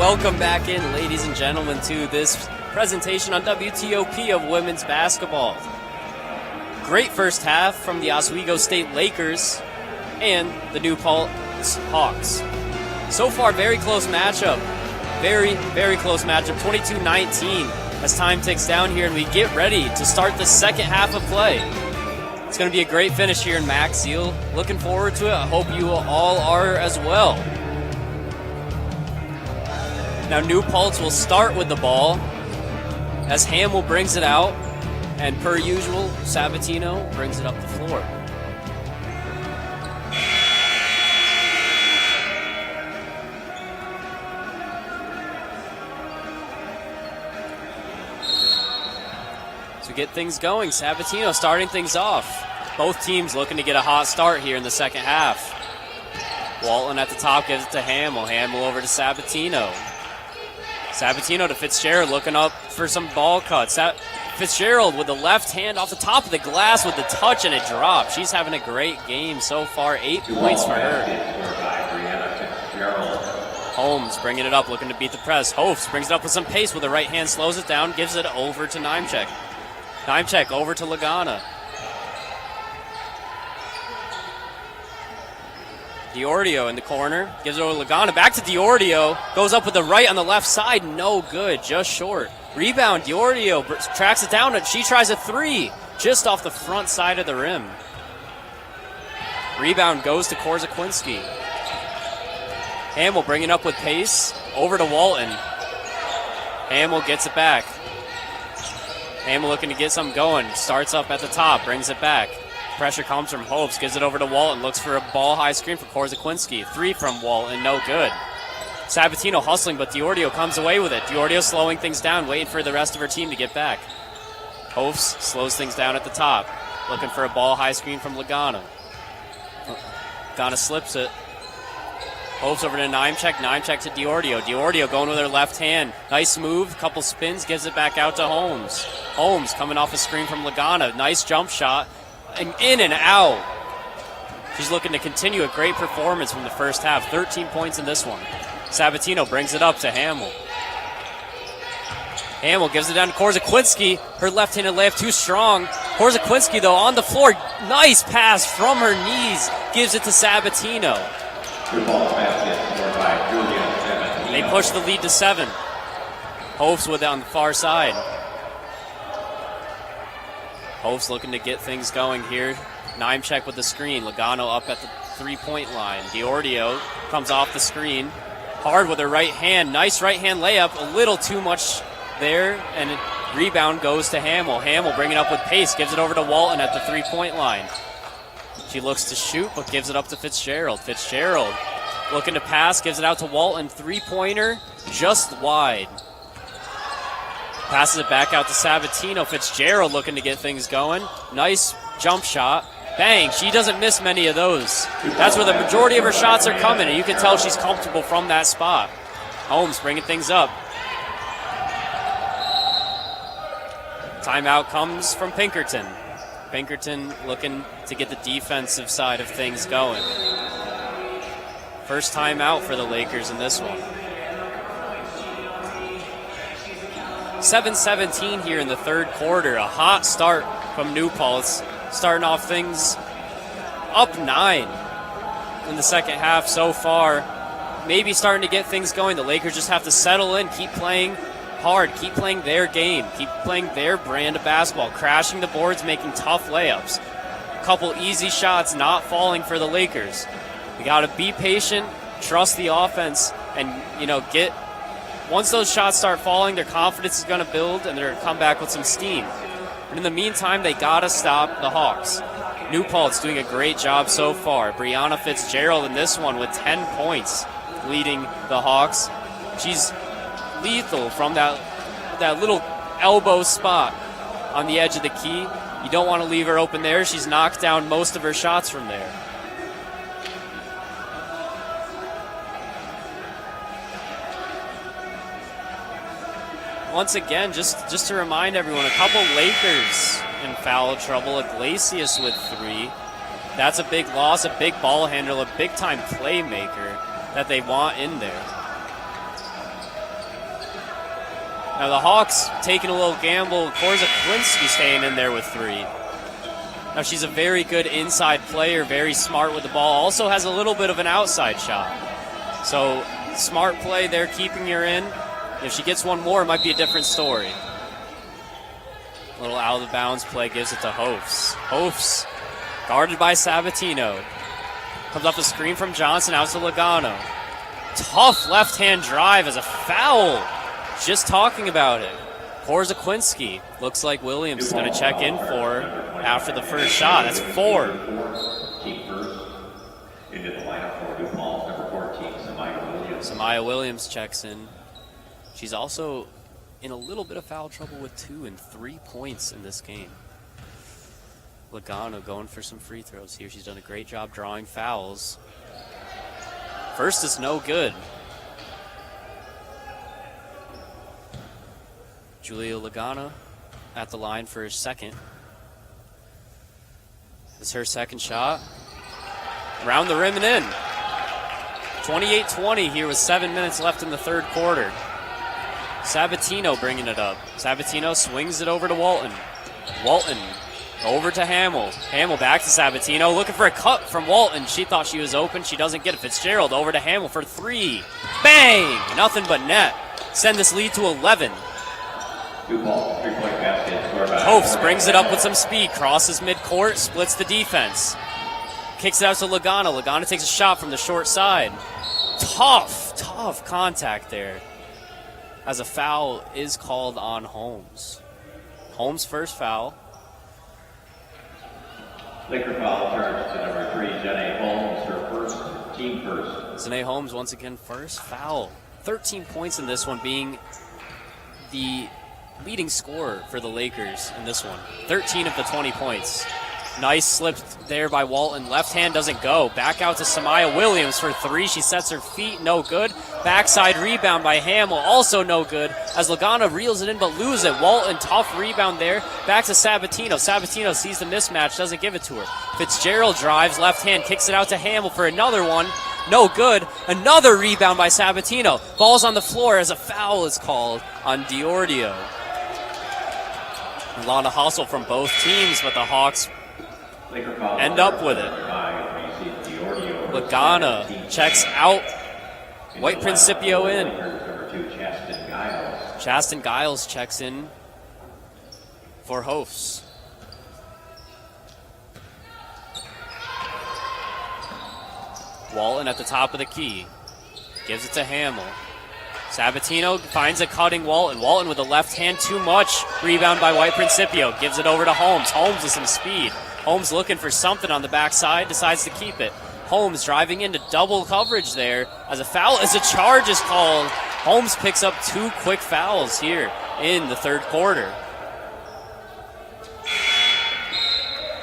Welcome back in, ladies and gentlemen, to this presentation on WTOP of women's basketball. Great first half from the Oswego State Lakers and the New Paltz Hawks. So far, very close matchup. Very, very close matchup, 22-19 as time ticks down here and we get ready to start the second half of play. It's going to be a great finish here in Max Seal. Looking forward to it. I hope you all are as well. Now New Paltz will start with the ball as Hamill brings it out, and per usual, Sabatino brings it up the floor. To get things going, Sabatino starting things off. Both teams looking to get a hot start here in the second half. Walton at the top gives it to Hamill. Hamill over to Sabatino. Sabatino to Fitzgerald looking up for some ball cuts. Fitzgerald with the left hand off the top of the glass with the touch and a drop. She's having a great game so far. 8 points for her. Holmes bringing it up, looking to beat the press. Hofs brings it up with some pace with the right hand, slows it down, gives it over to Nimechek. Nimechek over to Lagana. Diordio in the corner, gives it over to Lagana, back to Diordio, goes up with the right on the left side, no good, just short. Rebound, Diordio tracks it down, and she tries a three, just off the front side of the rim. Rebound goes to Korzakwinski. Hamill bringing up with pace, over to Walton. Hamill gets it back. Hamill looking to get something going, starts up at the top, brings it back. Pressure comes from Hopes, gives it over to Walton, looks for a ball-high screen for Korzakwinski. Three from Walton, no good. Sabatino hustling, but Diordio comes away with it. Diordio slowing things down, waiting for the rest of her team to get back. Hopes slows things down at the top, looking for a ball-high screen from Lagana. Lagana slips it. Hopes over to Nimechek, Nimechek to Diordio. Diordio going with her left hand. Nice move, couple spins, gives it back out to Holmes. Holmes coming off a screen from Lagana. Nice jump shot. And in and out. She's looking to continue a great performance from the first half. 13 points in this one. Sabatino brings it up to Hamill. Hamill gives it down to Korzakwinski. Her left-handed layup too strong. Korzakwinski, though, on the floor. Nice pass from her knees. Gives it to Sabatino. They push the lead to 7. Hopes with it on the far side. Hopes looking to get things going here. Nimechek with the screen. Lagano up at the three-point line. Diordio comes off the screen. Hard with her right hand. Nice right hand layup. A little too much there. And rebound goes to Hamill. Hamill bringing up with pace. Gives it over to Walton at the three-point line. She looks to shoot, but gives it up to Fitzgerald. Fitzgerald looking to pass. Gives it out to Walton. Three-pointer just wide. Passes it back out to Sabatino. Fitzgerald looking to get things going. Nice jump shot. Bang, she doesn't miss many of those. That's where the majority of her shots are coming, and you can tell she's comfortable from that spot. Holmes bringing things up. Timeout comes from Pinkerton. Pinkerton looking to get the defensive side of things going. First timeout for the Lakers in this one. 7:17 here in the third quarter. A hot start from New Paltz, starting off things up 9 in the second half so far. Maybe starting to get things going. The Lakers just have to settle in, keep playing hard, keep playing their game, keep playing their brand of basketball, crashing the boards, making tough layups. A couple easy shots not falling for the Lakers. We got to be patient, trust the offense, and get. Once those shots start falling, their confidence is going to build, and they're going to come back with some steam. But in the meantime, they got to stop the Hawks. New Paltz doing a great job so far. Brianna Fitzgerald in this one with 10 points, leading the Hawks. She's lethal from that little elbow spot on the edge of the key. You don't want to leave her open there. She's knocked down most of her shots from there. Once again, just to remind everyone, a couple Lakers in foul trouble. Iglesias with 3. That's a big loss, a big ball handler, a big-time playmaker that they want in there. Now the Hawks taking a little gamble. Korzaklinski staying in there with 3. Now she's a very good inside player, very smart with the ball. Also has a little bit of an outside shot. So smart play there, keeping her in. If she gets one more, it might be a different story. A little out of bounds play gives it to Hofs. Hofs guarded by Sabatino. Comes off the screen from Johnson out to Logano. Tough left-hand drive as a foul. Just talking about it. Korzaklinski. Looks like Williams is going to check in for after the first shot. That's 4.
Into the lineup for New Paltz, number 14, Samaya Williams.
Samaya Williams checks in. She's also in a little bit of foul trouble with 2 and 3 points in this game. Logano going for some free throws here. She's done a great job drawing fouls. First is no good. Julia Logano at the line for her second. This is her second shot. Around the rim and in. 28-20 here with 7 minutes left in the third quarter. Sabatino bringing it up. Sabatino swings it over to Walton. Walton over to Hamill. Hamill back to Sabatino, looking for a cut from Walton. She thought she was open. She doesn't get it. Fitzgerald over to Hamill for 3. Bang! Nothing but net. Send this lead to 11.
New Paltz, 3-point basket.
Hofs brings it up with some speed. Crosses midcourt, splits the defense. Kicks it out to Logano. Logano takes a shot from the short side. Tough contact there. As a foul is called on Holmes. Holmes' first foul.
Laker foul turns to number 3, Janae Holmes, her first, team first.
Janae Holmes once again first foul. 13 points in this one, being the leading scorer for the Lakers in this one. 13 of the 20 points. Nice slip there by Walton. Left hand doesn't go. Back out to Samaya Williams for 3. She sets her feet, no good. Backside rebound by Hamill, also no good. As Logano reels it in but loses it. Walton, tough rebound there. Back to Sabatino. Sabatino sees the mismatch, doesn't give it to her. Fitzgerald drives, left hand, kicks it out to Hamill for another one. No good. Another rebound by Sabatino. Ball's on the floor as a foul is called on Diordio. A lot of hustle from both teams, but the Hawks end up with it. Logano checks out. White Principio in. Chaston Giles checks in for Hofs. Walton at the top of the key. Gives it to Hamill. Sabatino finds a cutting Walton. Walton with the left hand, too much. Rebound by White Principio. Gives it over to Holmes. Holmes with some speed. Holmes looking for something on the backside, decides to keep it. Holmes driving into double coverage there as a foul, as a charge is called. Holmes picks up 2 quick fouls here in the third quarter.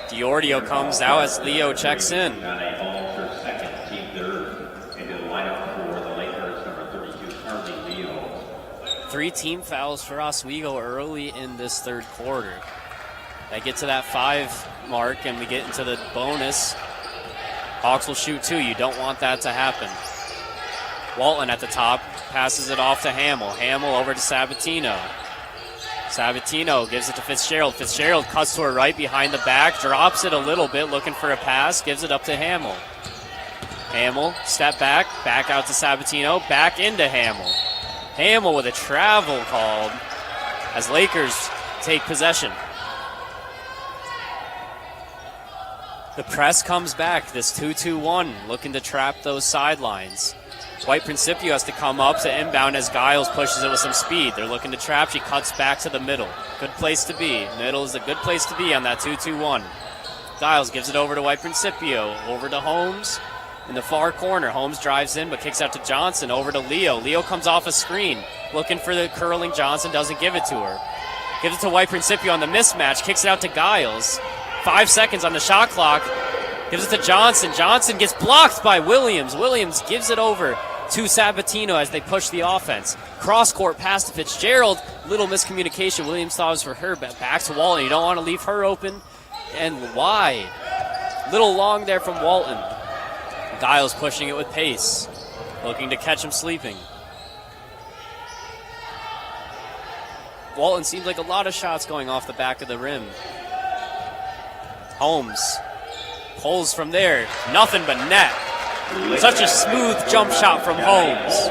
Diordio comes out as Leo checks in.
Janae Holmes, her second, team third. Into the lineup for the Lakers, number 32, Carly Leo.
3 team fouls for Oswego early in this third quarter. They get to that 5 mark and we get into the bonus. Hawks will shoot 2. You don't want that to happen. Walton at the top, passes it off to Hamill. Hamill over to Sabatino. Sabatino gives it to Fitzgerald. Fitzgerald cuts to her right behind the back, drops it a little bit, looking for a pass, gives it up to Hamill. Hamill, step back, back out to Sabatino, back into Hamill. Hamill with a travel called as Lakers take possession. The press comes back, this 2-2-1, looking to trap those sidelines. White Principio has to come up to inbound as Giles pushes it with some speed. They're looking to trap, she cuts back to the middle. Good place to be. Middle is a good place to be on that 2-2-1. Giles gives it over to White Principio, over to Holmes in the far corner. Holmes drives in but kicks out to Johnson, over to Leo. Leo comes off a screen, looking for the curling Johnson, doesn't give it to her. Gives it to White Principio on the mismatch, kicks it out to Giles. 5 seconds on the shot clock. Gives it to Johnson. Johnson gets blocked by Williams. Williams gives it over to Sabatino as they push the offense. Cross-court pass to Fitzgerald. Little miscommunication. Williams thought it was for her, but back to Walton. You don't want to leave her open. And wide. Little long there from Walton. Giles pushing it with pace. Looking to catch him sleeping. Walton seems like a lot of shots going off the back of the rim. Holmes pulls from there. Nothing but net. Such a smooth jump shot from Holmes.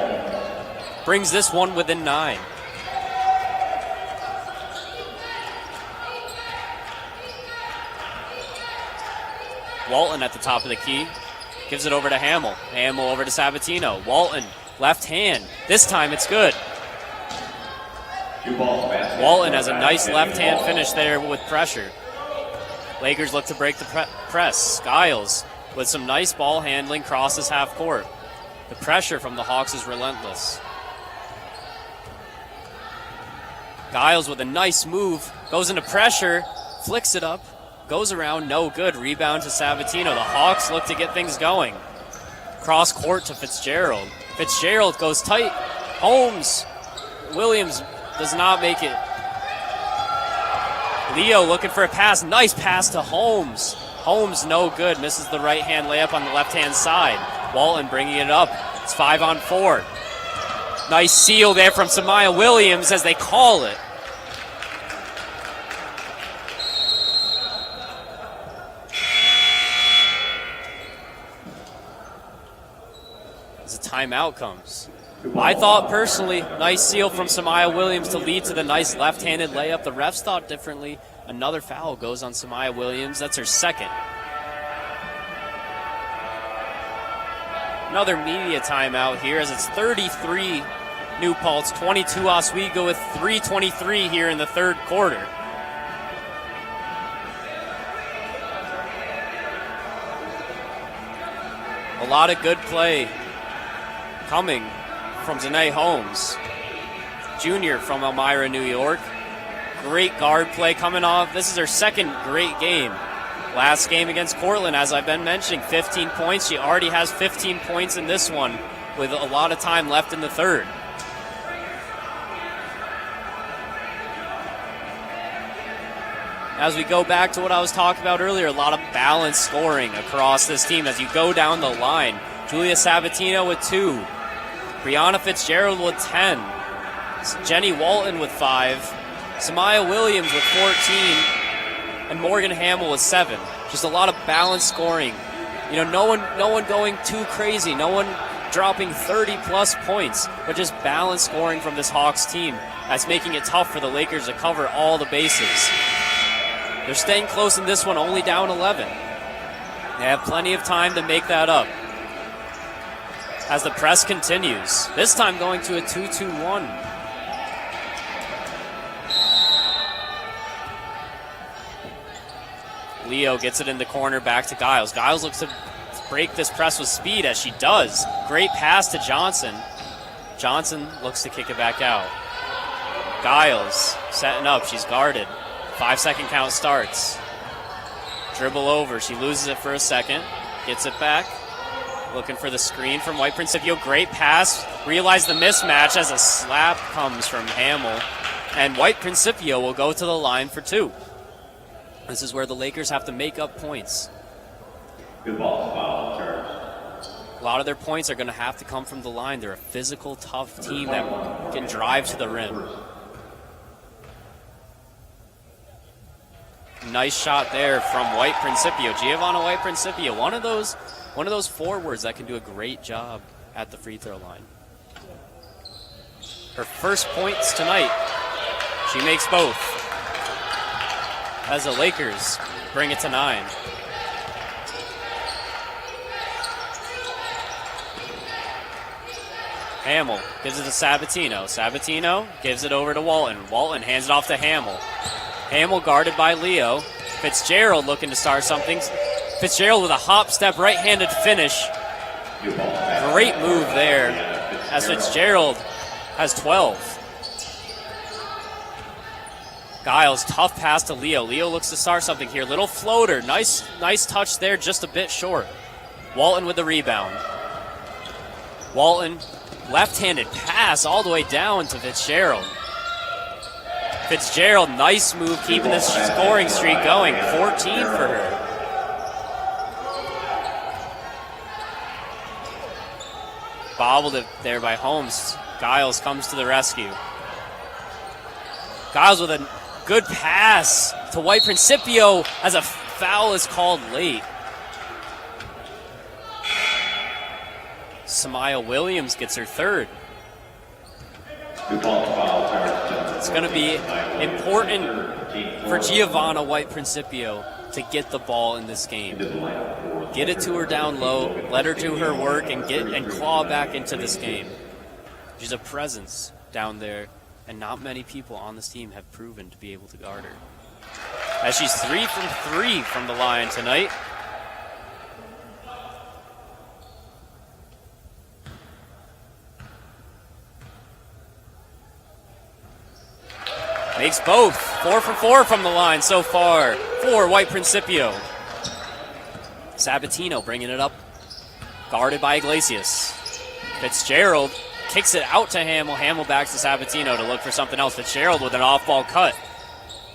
Brings this one within 9. Walton at the top of the key. Gives it over to Hamill. Hamill over to Sabatino. Walton, left hand. This time it's good. Walton has a nice left hand finish there with pressure. Lakers look to break the press. Skiles with some nice ball handling crosses half court. The pressure from the Hawks is relentless. Giles with a nice move. Goes into pressure. Flicks it up. Goes around, no good. Rebound to Sabatino. The Hawks look to get things going. Cross court to Fitzgerald. Fitzgerald goes tight. Holmes. Williams does not make it. Leo looking for a pass. Nice pass to Holmes. Holmes no good. Misses the right-hand layup on the left-hand side. Walton bringing it up. It's 5-on-4. Nice seal there from Samaya Williams as they call it. As a timeout comes. I thought personally, nice seal from Samaya Williams to lead to the nice left-handed layup. The refs thought differently. Another foul goes on Samaya Williams. That's her second. Another media timeout here as it's 33 New Paltz, 22 Oswego with 3:23 here in the third quarter. A lot of good play coming from Zane Holmes, junior from Elmira, New York. Great guard play coming off. This is her second great game. Last game against Cortland, as I've been mentioning, 15 points. She already has 15 points in this one with a lot of time left in the third. As we go back to what I was talking about earlier, a lot of balanced scoring across this team as you go down the line. Julia Sabatino with 2. Brianna Fitzgerald with 10. Jenny Walton with 5. Samaya Williams with 14. And Morgan Hamill with 7. Just a lot of balanced scoring. You know, no one going too crazy. No one dropping 30-plus points. But just balanced scoring from this Hawks team. That's making it tough for the Lakers to cover all the bases. They're staying close in this one, only down 11. They have plenty of time to make that up. As the press continues, this time going to a 2-2-1. Leo gets it in the corner, back to Giles. Giles looks to break this press with speed, as she does. Great pass to Johnson. Johnson looks to kick it back out. Giles setting up, she's guarded. 5-second count starts. Dribble over, she loses it for a second. Gets it back. Looking for the screen from White Principio. Great pass. Realize the mismatch as a slap comes from Hamill. And White Principio will go to the line for 2. This is where the Lakers have to make up points.
Good ball, foul, charge.
A lot of their points are going to have to come from the line. They're a physical, tough team that can drive to the rim. Nice shot there from White Principio. Giovanna White Principio, one of those forwards that can do a great job at the free throw line. Her first points tonight. She makes both. As the Lakers bring it to 9. Hamill gives it to Sabatino. Sabatino gives it over to Walton. Walton hands it off to Hamill. Hamill guarded by Leo. Fitzgerald looking to start something. Fitzgerald with a hop step, right-handed finish. Great move there as Fitzgerald has 12. Giles, tough pass to Leo. Leo looks to start something here. Little floater. Nice touch there, just a bit short. Walton with the rebound. Walton, left-handed pass all the way down to Fitzgerald. Fitzgerald, nice move, keeping this scoring streak going. 14 for her. Bobbled it there by Holmes. Giles comes to the rescue. Giles with a good pass to White Principio as a foul is called late. Samaya Williams gets her third. It's going to be important for Giovanna White Principio to get the ball in this game. Get it to her down low, let her do her work, and claw back into this game. She's a presence down there, and not many people on this team have proven to be able to guard her. As she's 3 from 3 from the line tonight. Makes both. 4 for 4 from the line so far for White Principio. Sabatino bringing it up. Guarded by Iglesias. Fitzgerald kicks it out to Hamill. Hamill backs to Sabatino to look for something else. Fitzgerald with an off-ball cut.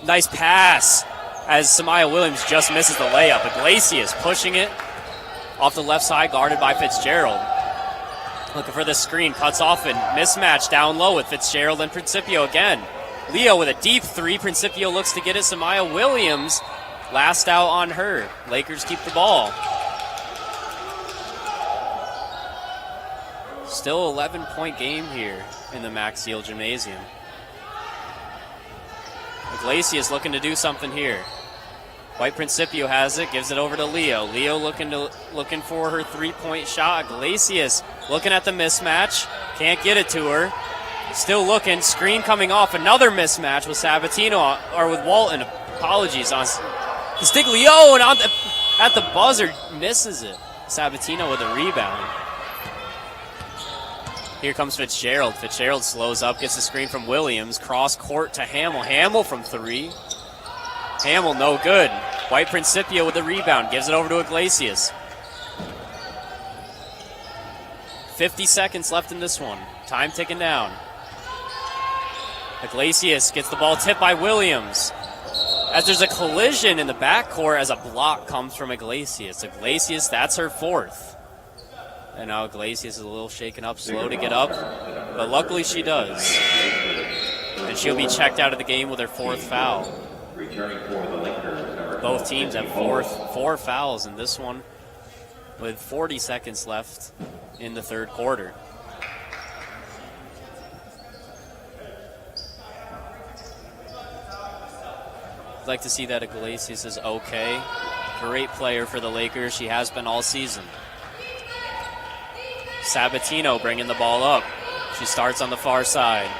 Nice pass as Samaya Williams just misses the layup. Iglesias pushing it off the left side, guarded by Fitzgerald. Looking for the screen. Cuts off and mismatch down low with Fitzgerald and Principio again. Leo with a deep three. Principio looks to get it. Samaya Williams last out on her. Lakers keep the ball. Still 11-point game here in the Max Seal Gymnasium. Iglesias looking to do something here. White Principio has it, gives it over to Leo. Leo looking for her three-point shot. Iglesias looking at the mismatch. Can't get it to her. Still looking, screen coming off, another mismatch with Sabatino, or with Walton, apologies, on Castiglione, and at the buzzer, misses it. Sabatino with a rebound. Here comes Fitzgerald. Fitzgerald slows up, gets the screen from Williams, cross court to Hamill. Hamill from 3. Hamill no good. White Principio with the rebound, gives it over to Iglesias. 50 seconds left in this one. Time ticking down. Iglesias gets the ball tipped by Williams. As there's a collision in the backcourt as a block comes from Iglesias. Iglesias, that's her 4th. And now Iglesias is a little shaken up, slow to get up. But luckily she does. And she'll be checked out of the game with her 4th foul. Both teams have 4 fouls in this one with 40 seconds left in the 3rd quarter. I'd like to see that Iglesias is okay. Great player for the Lakers. She has been all season. Sabatino bringing the ball up. She starts on the far side.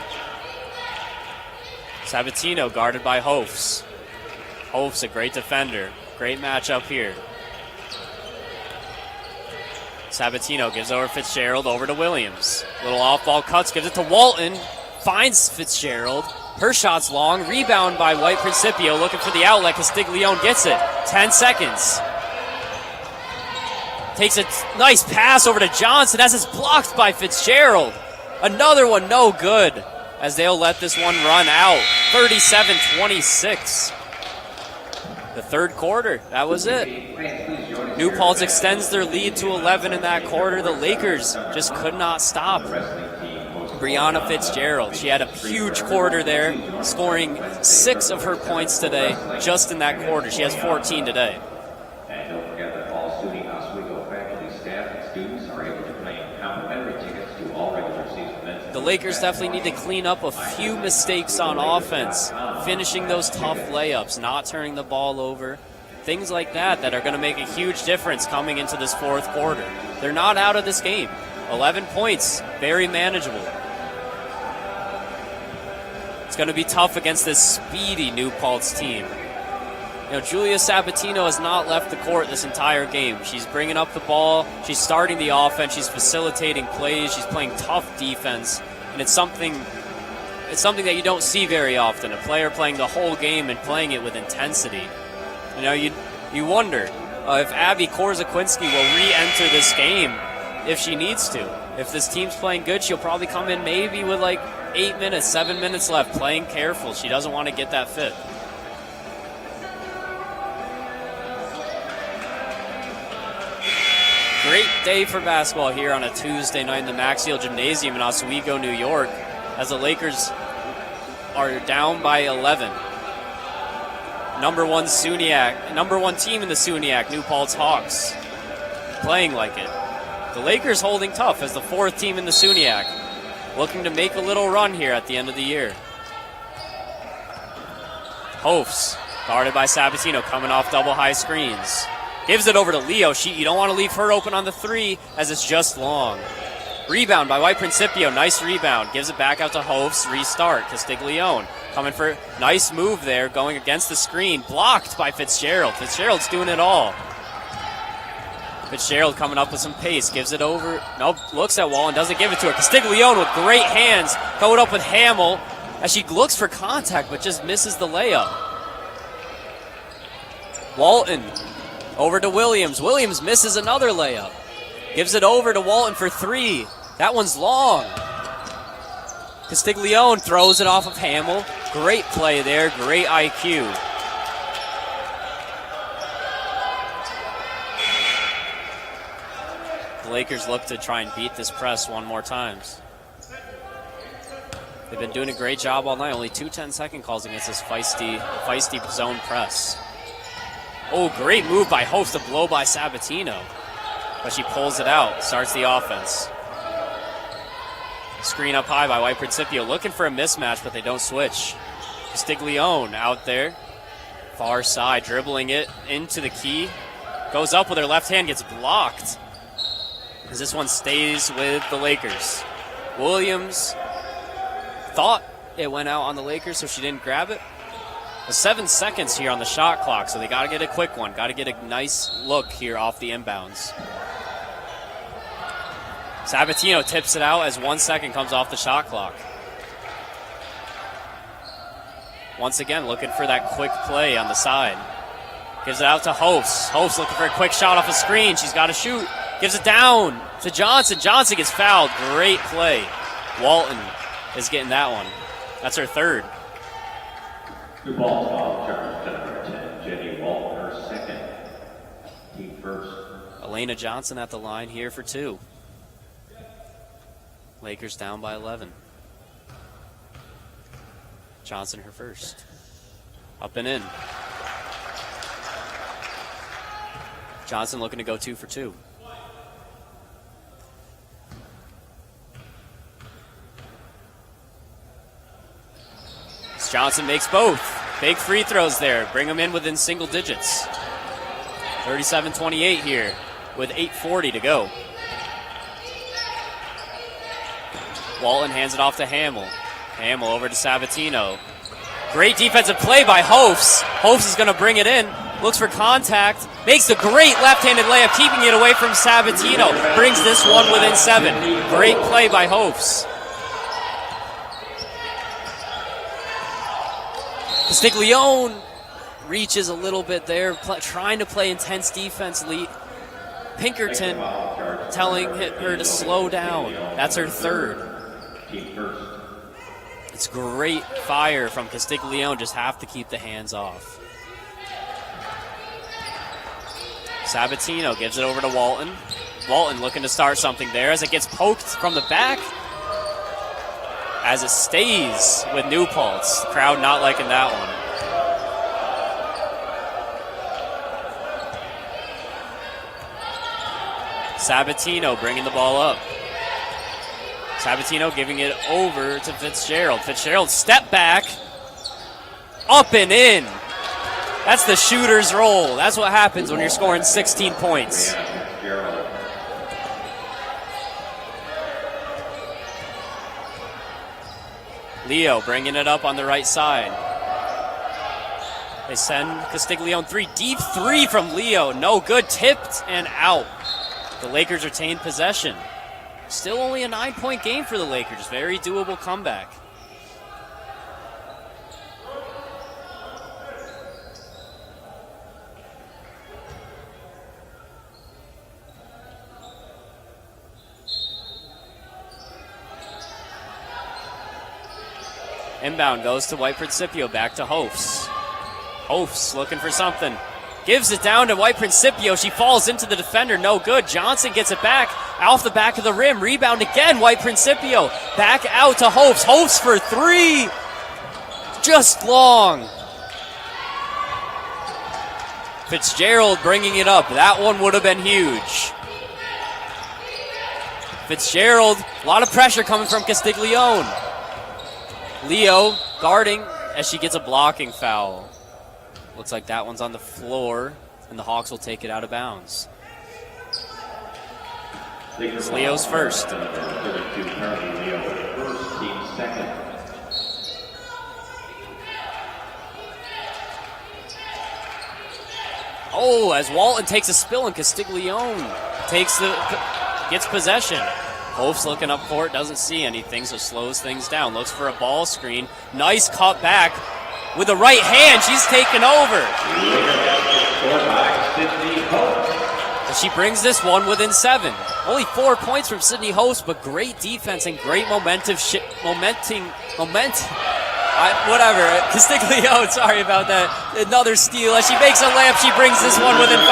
Sabatino guarded by Hofs. Hofs, a great defender. Great matchup here. Sabatino gives over Fitzgerald, over to Williams. Little off-ball cuts, gives it to Walton. Finds Fitzgerald. Her shot's long. Rebound by White Principio. Looking for the outlet. Castiglione gets it. 10 seconds. Takes a nice pass over to Johnson as it's blocked by Fitzgerald. Another one no good as they'll let this one run out. 37-26. The 3rd quarter. That was it. New Paltz extends their lead to 11 in that quarter. The Lakers just could not stop Brianna Fitzgerald. She had a huge quarter there, scoring 6 of her points today just in that quarter. She has 14 today.
And don't forget that all SUNY Oswego faculty, staff, and students are able to claim complimentary tickets to all regular season events.
The Lakers definitely need to clean up a few mistakes on offense, finishing those tough layups, not turning the ball over, things like that are going to make a huge difference coming into this 4th quarter. They're not out of this game. 11 points, very manageable. It's going to be tough against this speedy New Paltz team. You know, Julia Sabatino has not left the court this entire game. She's bringing up the ball. She's starting the offense. She's facilitating plays. She's playing tough defense. And it's something that you don't see very often, a player playing the whole game and playing it with intensity. You know, you wonder if Abby Korzakwinski will re-enter this game if she needs to. If this team's playing good, she'll probably come in maybe with like 8 minutes, 7 minutes left, playing careful. She doesn't want to get that fit. Great day for basketball here on a Tuesday night in the Max Seal Gymnasium in Oswego, New York, as the Lakers are down by 11. Number one team in the SUNYAC, New Paltz Hawks, playing like it. The Lakers holding tough as the fourth team in the SUNYAC, looking to make a little run here at the end of the year. Hofs, guarded by Sabatino, coming off double high screens. Gives it over to Leo. You don't want to leave her open on the three as it's just long. Rebound by White Principio. Nice rebound. Gives it back out to Hofs. Restart. Castiglione coming for nice move there, going against the screen. Blocked by Fitzgerald. Fitzgerald's doing it all. Fitzgerald coming up with some pace. Gives it over. Nope. Looks at Wall and doesn't give it to her. Castiglione with great hands. Going up with Hamill as she looks for contact but just misses the layup. Walton over to Williams. Williams misses another layup. Gives it over to Walton for three. That one's long. Castiglione throws it off of Hamill. Great play there. Great IQ. The Lakers look to try and beat this press one more time. They've been doing a great job all night. Only 2 10-second calls against this feisty zone press. Oh, great move by Hofs to blow by Sabatino. But she pulls it out, starts the offense. Screen up high by White Principio, looking for a mismatch, but they don't switch. Castiglione out there, far side, dribbling it into the key. Goes up with her left hand, gets blocked. As this one stays with the Lakers. Williams thought it went out on the Lakers, so she didn't grab it. 7 seconds here on the shot clock, so they got to get a quick one. Got to get a nice look here off the inbounds. Sabatino tips it out as 1 second comes off the shot clock. Once again, looking for that quick play on the side. Gives it out to Hofs. Hofs looking for a quick shot off a screen. She's got to shoot. Gives it down to Johnson. Johnson gets fouled. Great play. Walton is getting that one. That's her third.
New ball foul, number 10, Jenny Walton, her second, team first.
Elena Johnson at the line here for two. Lakers down by 11. Johnson her first. Up and in. Johnson looking to go 2 for 2. Johnson makes both. Big free throws there. Bring them in within single digits. 37-28 here with 8:40 to go. Walton hands it off to Hamill. Hamill over to Sabatino. Great defensive play by Hofs. Hofs is going to bring it in. Looks for contact. Makes a great left-handed layup, keeping it away from Sabatino. Brings this one within 7. Great play by Hofs. Castiglione reaches a little bit there, trying to play intense defense. Pinkerton telling her to slow down. That's her third. It's great fire from Castiglione, just have to keep the hands off. Sabatino gives it over to Walton. Walton looking to start something there as it gets poked from the back. As it stays with New Paltz. The crowd not liking that one. Sabatino bringing the ball up. Sabatino giving it over to Fitzgerald. Fitzgerald step back. Up and in. That's the shooter's roll. That's what happens when you're scoring 16 points. Leo bringing it up on the right side. They send Castiglione 3. Deep 3 from Leo. No good. Tipped and out. The Lakers retain possession. Still only a 9-point game for the Lakers. Very doable comeback. Inbound goes to White Principio, back to Hofs. Hofs looking for something. Gives it down to White Principio. She falls into the defender, no good. Johnson gets it back, off the back of the rim. Rebound again, White Principio. Back out to Hofs. Hofs for 3. just long. Fitzgerald bringing it up. That one would have been huge. Fitzgerald, a lot of pressure coming from Castiglione. Leo guarding as she gets a blocking foul. Looks like that one's on the floor, and the Hawks will take it out of bounds. It's Leo's first. Oh, as Walton takes a spill and Castiglione gets possession. Hof's looking up for it, doesn't see anything, so slows things down. Looks for a ball screen. Nice cut back with the right hand. She's taken over. And she brings this one within 7. Only 4 points from Sydney Host, but great defense and great whatever. Castiglione, sorry about that. Another steal. As she makes a layup, she brings this one within 5.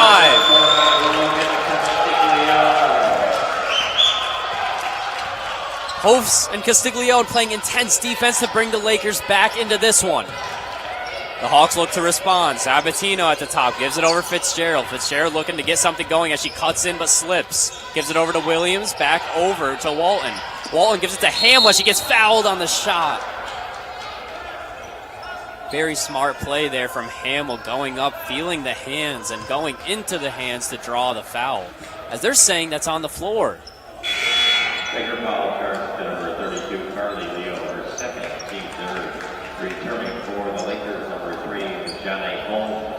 Hofs and Castiglione playing intense defense to bring the Lakers back into this one. The Hawks look to respond. Sabatino at the top gives it over Fitzgerald. Fitzgerald looking to get something going as she cuts in but slips. Gives it over to Williams, back over to Walton. Walton gives it to Hamla. She gets fouled on the shot. Very smart play there from Hamill, going up, feeling the hands, and going into the hands to draw the foul. As they're saying that's on the floor.
Taker foul charge to number 32, Carly Leo, her second, team third. Returning for the Lakers, number 3, Johnny Holmes.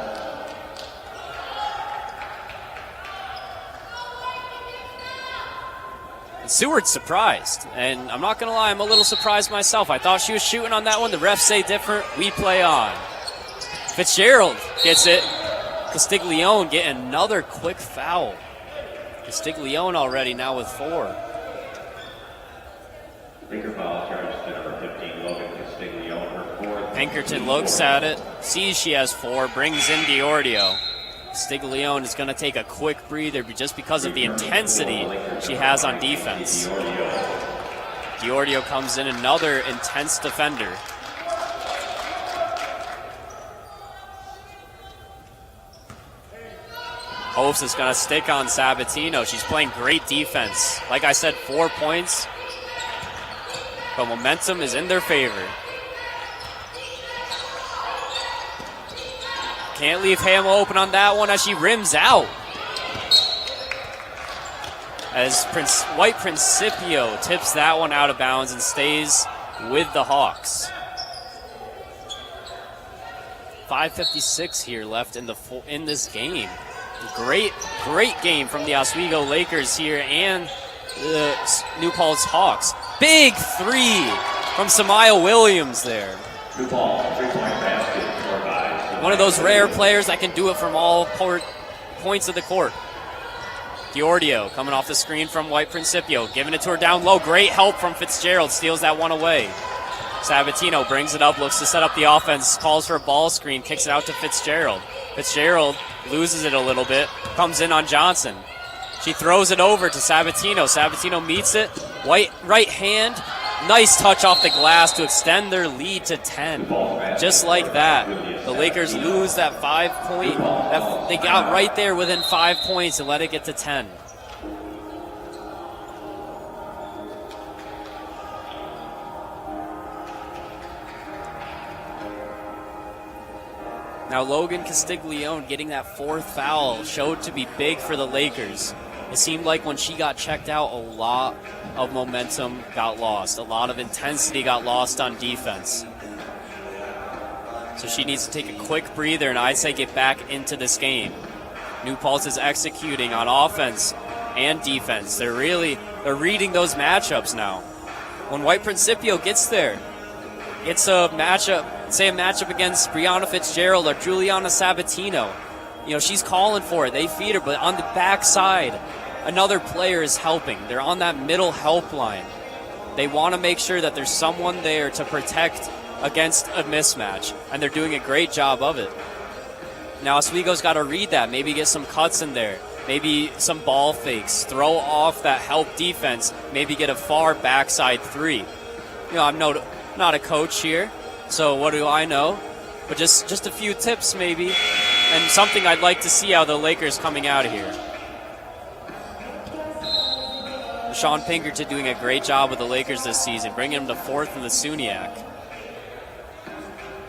Seward's surprised, and I'm not going to lie, I'm a little surprised myself. I thought she was shooting on that one. The refs say different. We play on. Fitzgerald gets it. Castiglione getting another quick foul. Castiglione already now with 4.
Taker foul charge to number 15, Logan Castiglione, her 4th.
Pinkerton looks at it, sees she has 4, brings in Diordio. Castiglione is going to take a quick breather just because of the intensity she has on defense. Diordio comes in, another intense defender. Hofs is going to stick on Sabatino. She's playing great defense. Like I said, 4 points, but momentum is in their favor. Can't leave Hamill open on that one as she rims out. As White Principio tips that one out of bounds and stays with the Hawks. 5:56 here left in this game. Great game from the Oswego Lakers here and the New Paltz Hawks. Big 3 from Samaya Williams there.
New Paltz, 3-point basket.
One of those rare players that can do it from all points of the court. Diordio coming off the screen from White Principio, giving it to her down low. Great help from Fitzgerald, steals that one away. Sabatino brings it up, looks to set up the offense, calls for a ball screen, kicks it out to Fitzgerald. Fitzgerald loses it a little bit, comes in on Johnson. She throws it over to Sabatino. Sabatino meets it, right hand. Nice touch off the glass to extend their lead to 10. Just like that, the Lakers lose that 5 point. They got right there within 5 points and let it get to 10. Now Logan Castiglione getting that 4th foul showed to be big for the Lakers. It seemed like when she got checked out, a lot of momentum got lost. A lot of intensity got lost on defense. So she needs to take a quick breather and I'd say get back into this game. New Paltz is executing on offense and defense. They're reading those matchups now. When White Principio gets there, it's a matchup, say a matchup against Brianna Fitzgerald or Juliana Sabatino. You know, she's calling for it. They feed her, but on the backside, another player is helping. They're on that middle help line. They want to make sure that there's someone there to protect against a mismatch, and they're doing a great job of it. Now Oswego's got to read that, maybe get some cuts in there, maybe some ball fakes, throw off that help defense, maybe get a far backside 3. You know, I'm not a coach here, So what do I know? But just a few tips maybe, and something I'd like to see out of the Lakers coming out of here. Sean Pinkerton doing a great job with the Lakers this season, bringing them to 4th in the SUNYAC.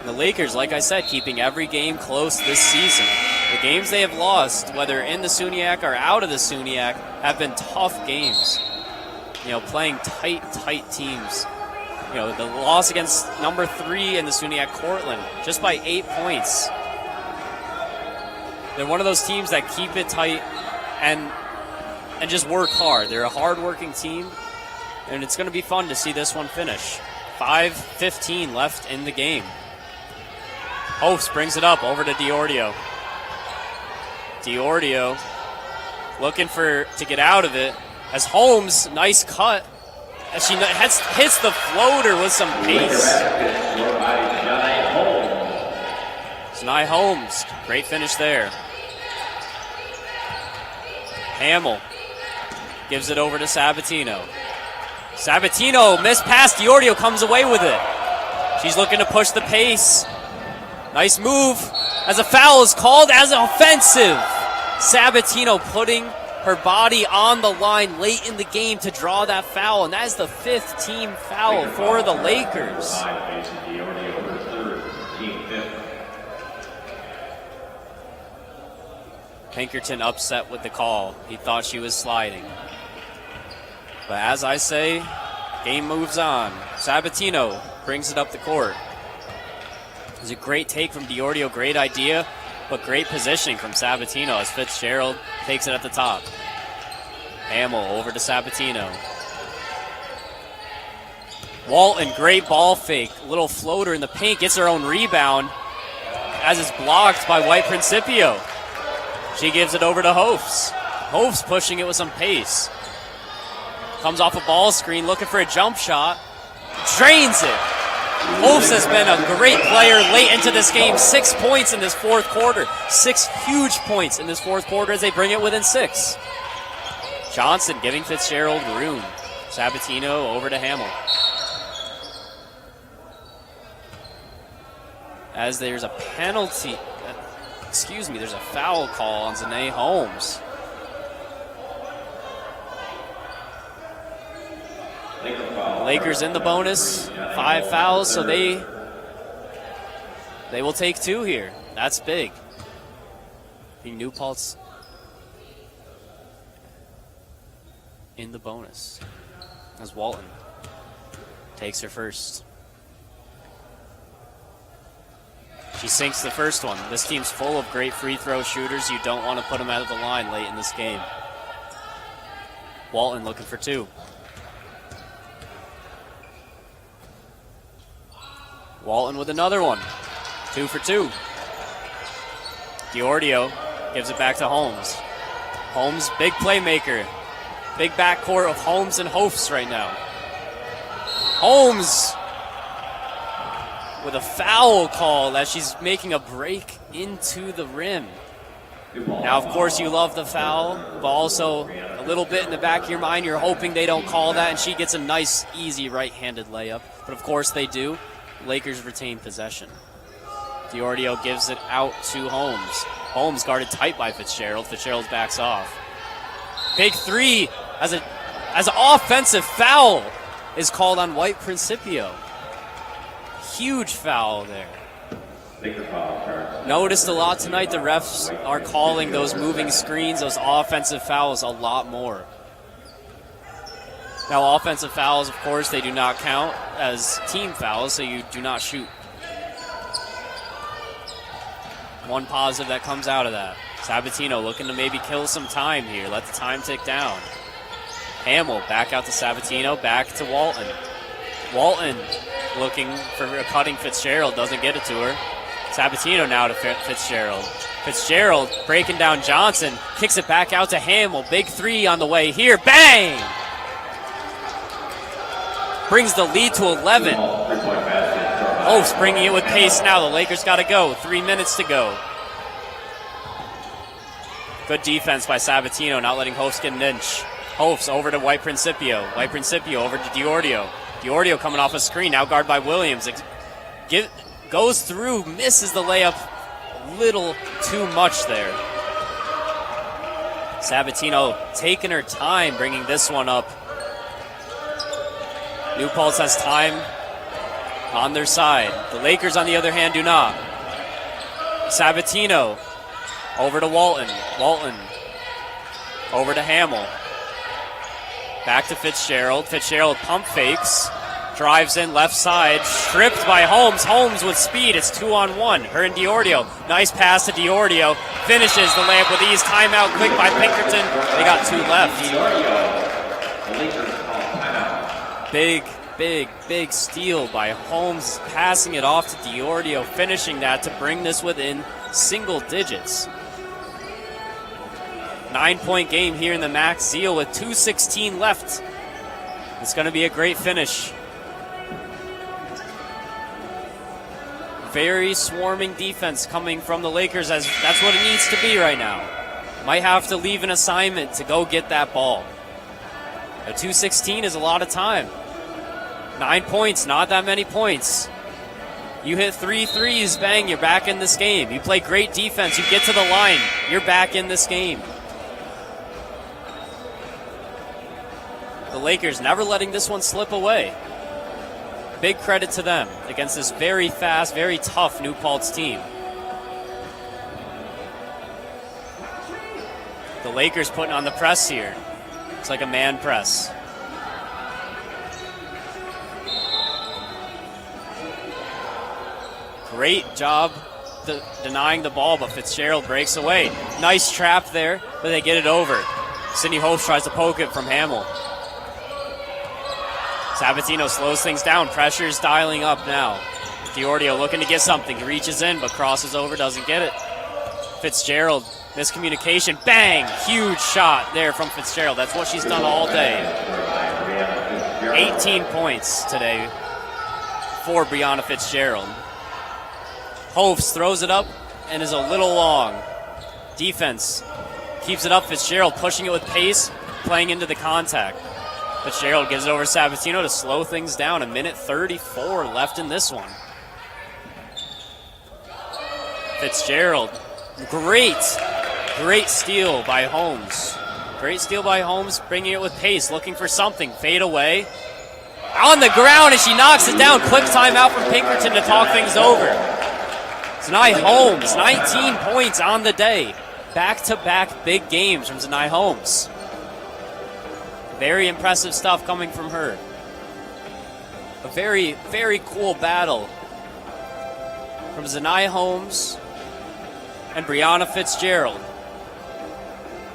And the Lakers, like I said, keeping every game close this season. The games they have lost, whether in the SUNYAC or out of the SUNYAC, have been tough games. You know, playing tight teams. You know, the loss against number 3 in the SUNYAC, Cortland, just by 8 points. They're one of those teams that keep it tight and just work hard. They're a hard-working team, and it's going to be fun to see this one finish. 5:15 left in the game. Hofs brings it up over to Diordio. Diordio looking to get out of it. As Holmes, nice cut. As she hits the floater with some pace. Janai Holmes, great finish there. Hamill gives it over to Sabatino. Sabatino, missed pass. Diordio comes away with it. She's looking to push the pace. Nice move as a foul is called as offensive. Sabatino putting her body on the line late in the game to draw that foul, and that is the 5th team foul for the Lakers. Pinkerton upset with the call. He thought she was sliding. But as I say, game moves on. Sabatino brings it up the court. It was a great take from Diordio, great idea, but great positioning from Sabatino as Fitzgerald takes it at the top. Hamill over to Sabatino. Walton, great ball fake. Little floater in the paint, gets her own rebound as it's blocked by White Principio. She gives it over to Hofs. Hofs pushing it with some pace. Comes off a ball screen, looking for a jump shot. Drains it. Hofs has been a great player late into this game. 6 points in this 4th quarter. 6 huge points in this 4th quarter as they bring it within 6. Johnson giving Fitzgerald room. Sabatino over to Hamill. As there's a penalty, there's a foul call on Zanae Holmes. Lakers in the bonus, 5 fouls, so they will take 2 here. That's big. The new Paltz in the bonus as Walton takes her first. She sinks the first one. This team's full of great free throw shooters. You don't want to put them out of the line late in this game. Walton looking for 2. Walton with another one. 2 for 2. Diordio gives it back to Holmes. Holmes, big playmaker. Big backcourt of Holmes and Hofs right now. Holmes with a foul call as she's making a break into the rim. Now, of course, you love the foul, but also a little bit in the back of your mind, you're hoping they don't call that, and she gets a nice, easy right-handed layup. But, of course, they do. Lakers retain possession. Diordio gives it out to Holmes. Holmes guarded tight by Fitzgerald. Fitzgerald backs off. Big 3 as an offensive foul is called on White Principio. Huge foul there. Noticed a lot tonight, the refs are calling those moving screens, those offensive fouls a lot more. Now, offensive fouls, of course, they do not count as team fouls, so you do not shoot. One positive that comes out of that. Sabatino looking to maybe kill some time here. Let the time tick down. Hamill back out to Sabatino, back to Walton. Walton looking for a cutting Fitzgerald, doesn't get it to her. Sabatino now to Fitzgerald. Fitzgerald breaking down Johnson, kicks it back out to Hamill. Big 3 on the way here. Bang! Brings the lead to 11. Hofs bringing it with pace now. The Lakers got to go. 3 minutes to go. Good defense by Sabatino, not letting Hofs get an inch. Hofs over to White Principio. White Principio over to Diordio. Diordio coming off a screen, now guarded by Williams. Goes through, misses the layup. Little too much there. Sabatino taking her time, bringing this one up. New Paltz has time on their side. The Lakers, on the other hand, do not. Sabatino over to Walton. Walton over to Hamill. Back to Fitzgerald. Fitzgerald pump fakes. Drives in left side. Stripped by Holmes. Holmes with speed. It's 2-on-1. Her and Diordio. Nice pass to Diordio. Finishes the layup with ease. Timeout quick by Pinkerton. They got 2 left. Big steal by Holmes. Passing it off to Diordio. Finishing that to bring this within single digits. 9-point game here in the Max Zeal with 2:16 left. It's going to be a great finish. Very swarming defense coming from the Lakers, as that's what it needs to be right now. Might have to leave an assignment to go get that ball. A 2:16 is a lot of time. 9 points, not that many points. You hit 3 threes, bang, you're back in this game. You play great defense, you get to the line, you're back in this game. The Lakers never letting this one slip away. Big credit to them against this very fast, very tough New Paltz team. The Lakers putting on the press here. It's like a man press. Great job denying the ball, but Fitzgerald breaks away. Nice trap there, but they get it over. Sydney Hopes tries to poke it from Hamill. Sabatino slows things down. Pressure's dialing up now. Diordio looking to get something. He reaches in, but crosses over, doesn't get it. Fitzgerald, miscommunication. Bang! Huge shot there from Fitzgerald. That's what she's done all day. 18 points today for Brianna Fitzgerald. Hopes throws it up and is a little long. Defense keeps it up. Fitzgerald pushing it with pace, playing into the contact. Fitzgerald gives it over to Sabatino to slow things down. 1:34 left in this one. Fitzgerald, great steal by Holmes. Great steal by Holmes, bringing it with pace, looking for something. Fade away. On the ground, and she knocks it down. Quick timeout from Pinkerton to talk things over. Zanai Holmes, 19 points on the day. Back-to-back big games from Zanai Holmes. Very impressive stuff coming from her. A very, very cool battle from Zanai Holmes and Brianna Fitzgerald.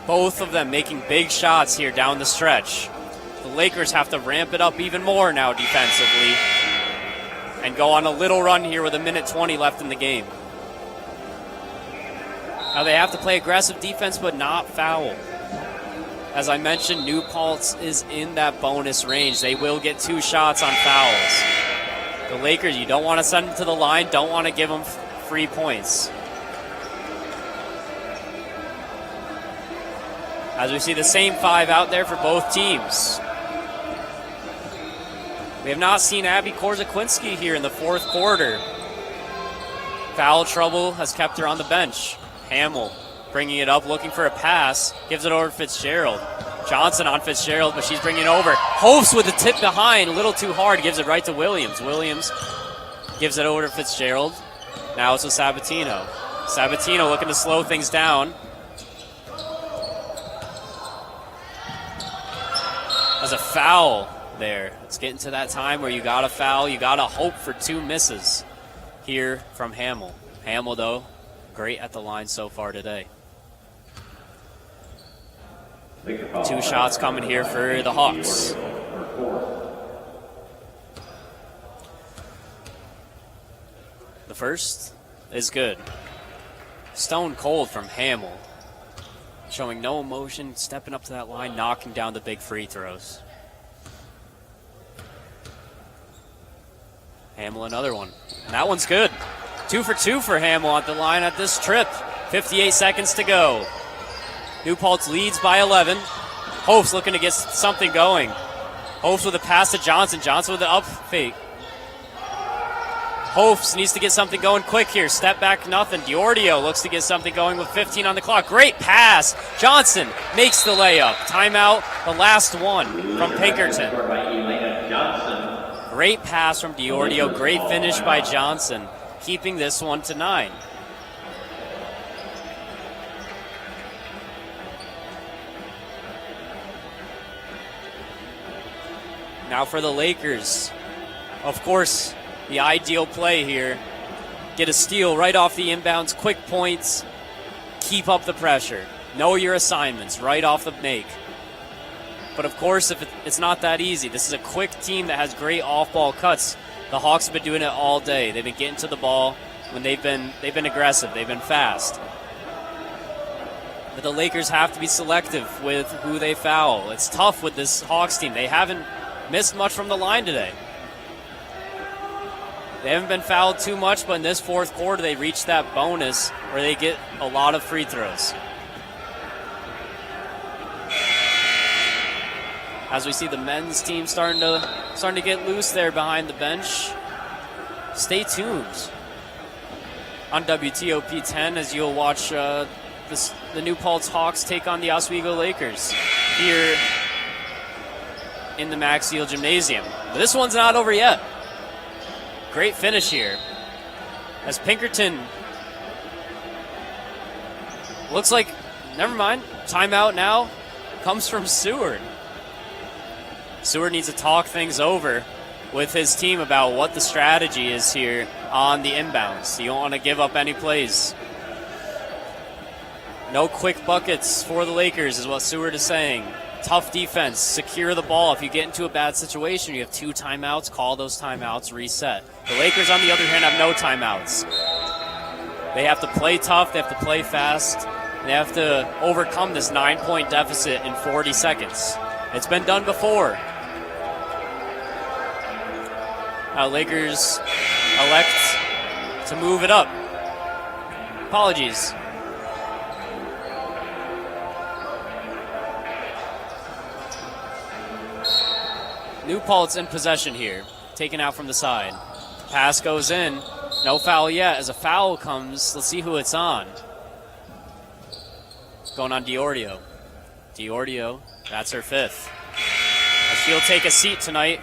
Both of them making big shots here down the stretch. The Lakers have to ramp it up even more now defensively and go on a little run here with 1:20 left in the game. Now they have to play aggressive defense but not foul. As I mentioned, New Paltz is in that bonus range. They will get 2 shots on fouls. The Lakers, you don't want to send them to the line, don't want to give them free points. As we see the same 5 out there for both teams. We have not seen Abby Korzakwinski here in the 4th quarter. Foul trouble has kept her on the bench. Hamill bringing it up, looking for a pass. Gives it over to Fitzgerald. Johnson on Fitzgerald, but she's bringing it over. Hopes with a tip behind, a little too hard. Gives it right to Williams. Williams gives it over to Fitzgerald. Now it's with Sabatino. Sabatino looking to slow things down. There's a foul there. It's getting to that time where you got to foul. You got to hope for 2 misses here from Hamill. Hamill, though, great at the line so far today. 2 shots coming here for the Hawks. The first is good. Stone cold from Hamill. Showing no emotion, stepping up to that line, knocking down the big free throws. Hamill, another one. And that one's good. 2 for 2 for Hamill at the line at this trip. 58 seconds to go. New Paltz leads by 11. Hopes looking to get something going. Hopes with a pass to Johnson. Johnson with the up fake. Hofs needs to get something going quick here. Step back, nothing. Diordio looks to get something going with 15 on the clock. Great pass. Johnson makes the layup. Timeout, the last one from Pinkerton. Great pass from Diordio. Great finish by Johnson, keeping this one to 9. Now for the Lakers. Of course, the ideal play here. Get a steal right off the inbounds, quick points, keep up the pressure. Know your assignments right off the make. But of course, if it's not that easy. This is a quick team that has great off-ball cuts. The Hawks have been doing it all day. They've been getting to the ball when they've been aggressive. They've been fast. But the Lakers have to be selective with who they foul. It's tough with this Hawks team. They haven't missed much from the line today. They haven't been fouled too much, but in this fourth quarter, they reached that bonus where they get a lot of free throws. As we see the men's team starting to get loose there behind the bench. Stay tuned on WTOP 10 as you'll watch the New Paltz Hawks take on the Oswego Lakers here in the Max Seal Gymnasium. But this one's not over yet. Great finish here. As Pinkerton looks like, never mind, timeout now comes from Seward. Seward needs to talk things over with his team about what the strategy is here on the inbounds. You don't want to give up any plays. No quick buckets for the Lakers is what Seward is saying. Tough defense, secure the ball. If you get into a bad situation, you have 2 timeouts, call those timeouts, reset. The Lakers, on the other hand, have no timeouts. They have to play tough, they have to play fast, and they have to overcome this 9-point deficit in 40 seconds. It's been done before. Now Lakers elect to move it up. Apologies. New Paltz in possession here, taken out from the side. Pass goes in, no foul yet. As a foul comes, let's see who it's on. Going on Diordio. Diordio, that's her 5th. She'll take a seat tonight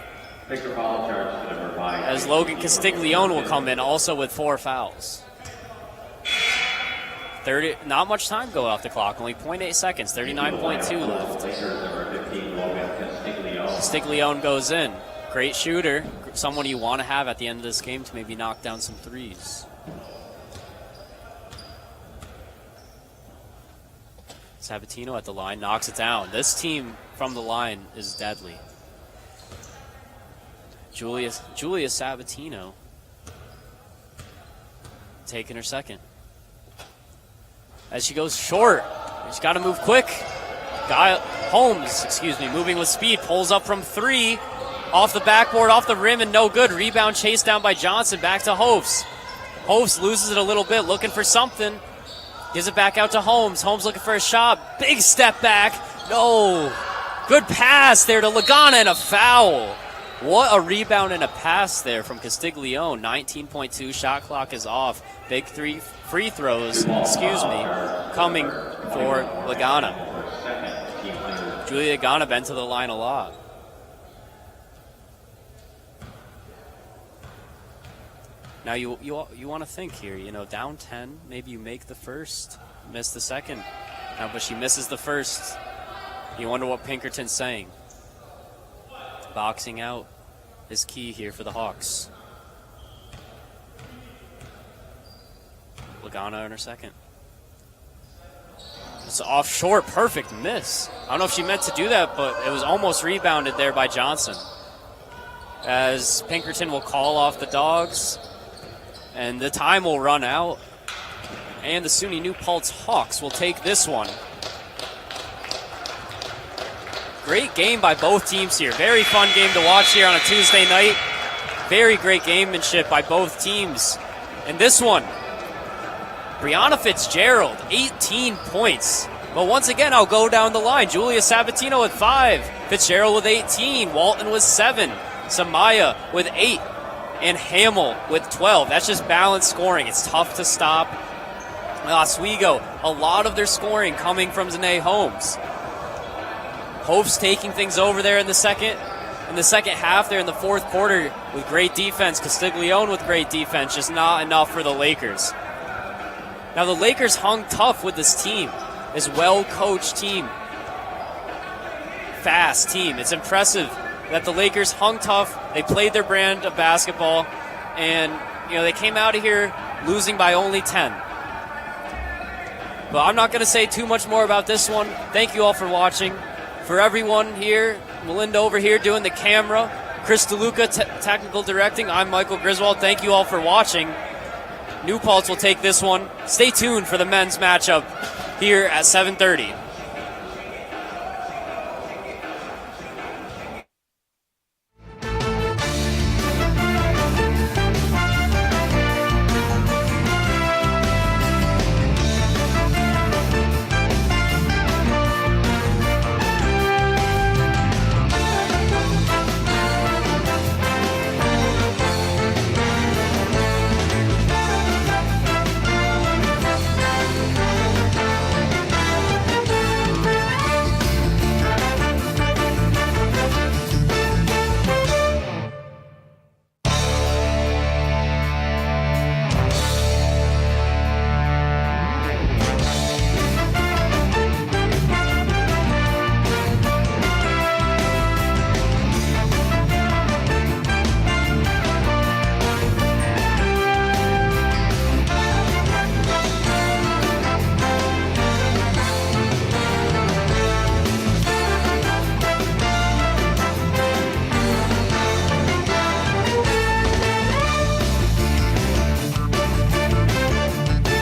as Logan Castiglione will come in also with 4 fouls. 30, not much time go off the clock, only 0.8 seconds, 39.2 left. Castiglione goes in. Great shooter, someone you want to have at the end of this game to maybe knock down some threes. Sabatino at the line, knocks it down. This team from the line is deadly. Julia Sabatino taking her second. As she goes short, she's got to move quick. Holmes, moving with speed, pulls up from 3, off the backboard, off the rim, and no good. Rebound chased down by Johnson, back to Hofs. Hofs loses it a little bit, looking for something. Gives it back out to Holmes. Holmes looking for a shot. Big step back. No. Good pass there to Lagana and a foul. What a rebound and a pass there from Castiglione. 19.2, shot clock is off. Big 3 free throws, coming for Lagana. Julia Lagana been to the line a lot. Now you want to think here, down 10, maybe you make the first, miss the second. Now, but she misses the first. You wonder what Pinkerton's saying. Boxing out is key here for the Hawks. Lagana in her second. It's off short, perfect miss. I don't know if she meant to do that, but it was almost rebounded there by Johnson. As Pinkerton will call off the Dogs, and the time will run out, and the SUNY New Paltz Hawks will take this one. Great game by both teams here. Very fun game to watch here on a Tuesday night. Very great gamemanship by both teams. And this one, Brianna Fitzgerald, 18 points. But once again, I'll go down the line. Julia Sabatino with 5. Fitzgerald with 18. Walton with 7. Samaya with 8. and Hamill with 12. That's just balanced scoring. It's tough to stop. Oswego, a lot of their scoring coming from Zane Holmes. Hope's taking things over there in the second half there in the fourth quarter with great defense. Castiglione with great defense, just not enough for the Lakers. Now the Lakers hung tough with this team, this well-coached team, fast team. It's impressive that the Lakers hung tough. They played their brand of basketball, and they came out of here losing by only 10. But I'm not going to say too much more about this one. Thank you all for watching. For everyone here, Melinda over here doing the camera, Chris DeLuca technical directing, I'm Michael Griswold. Thank you all for watching. New Paltz will take this one. Stay tuned for the men's matchup here at 7:30.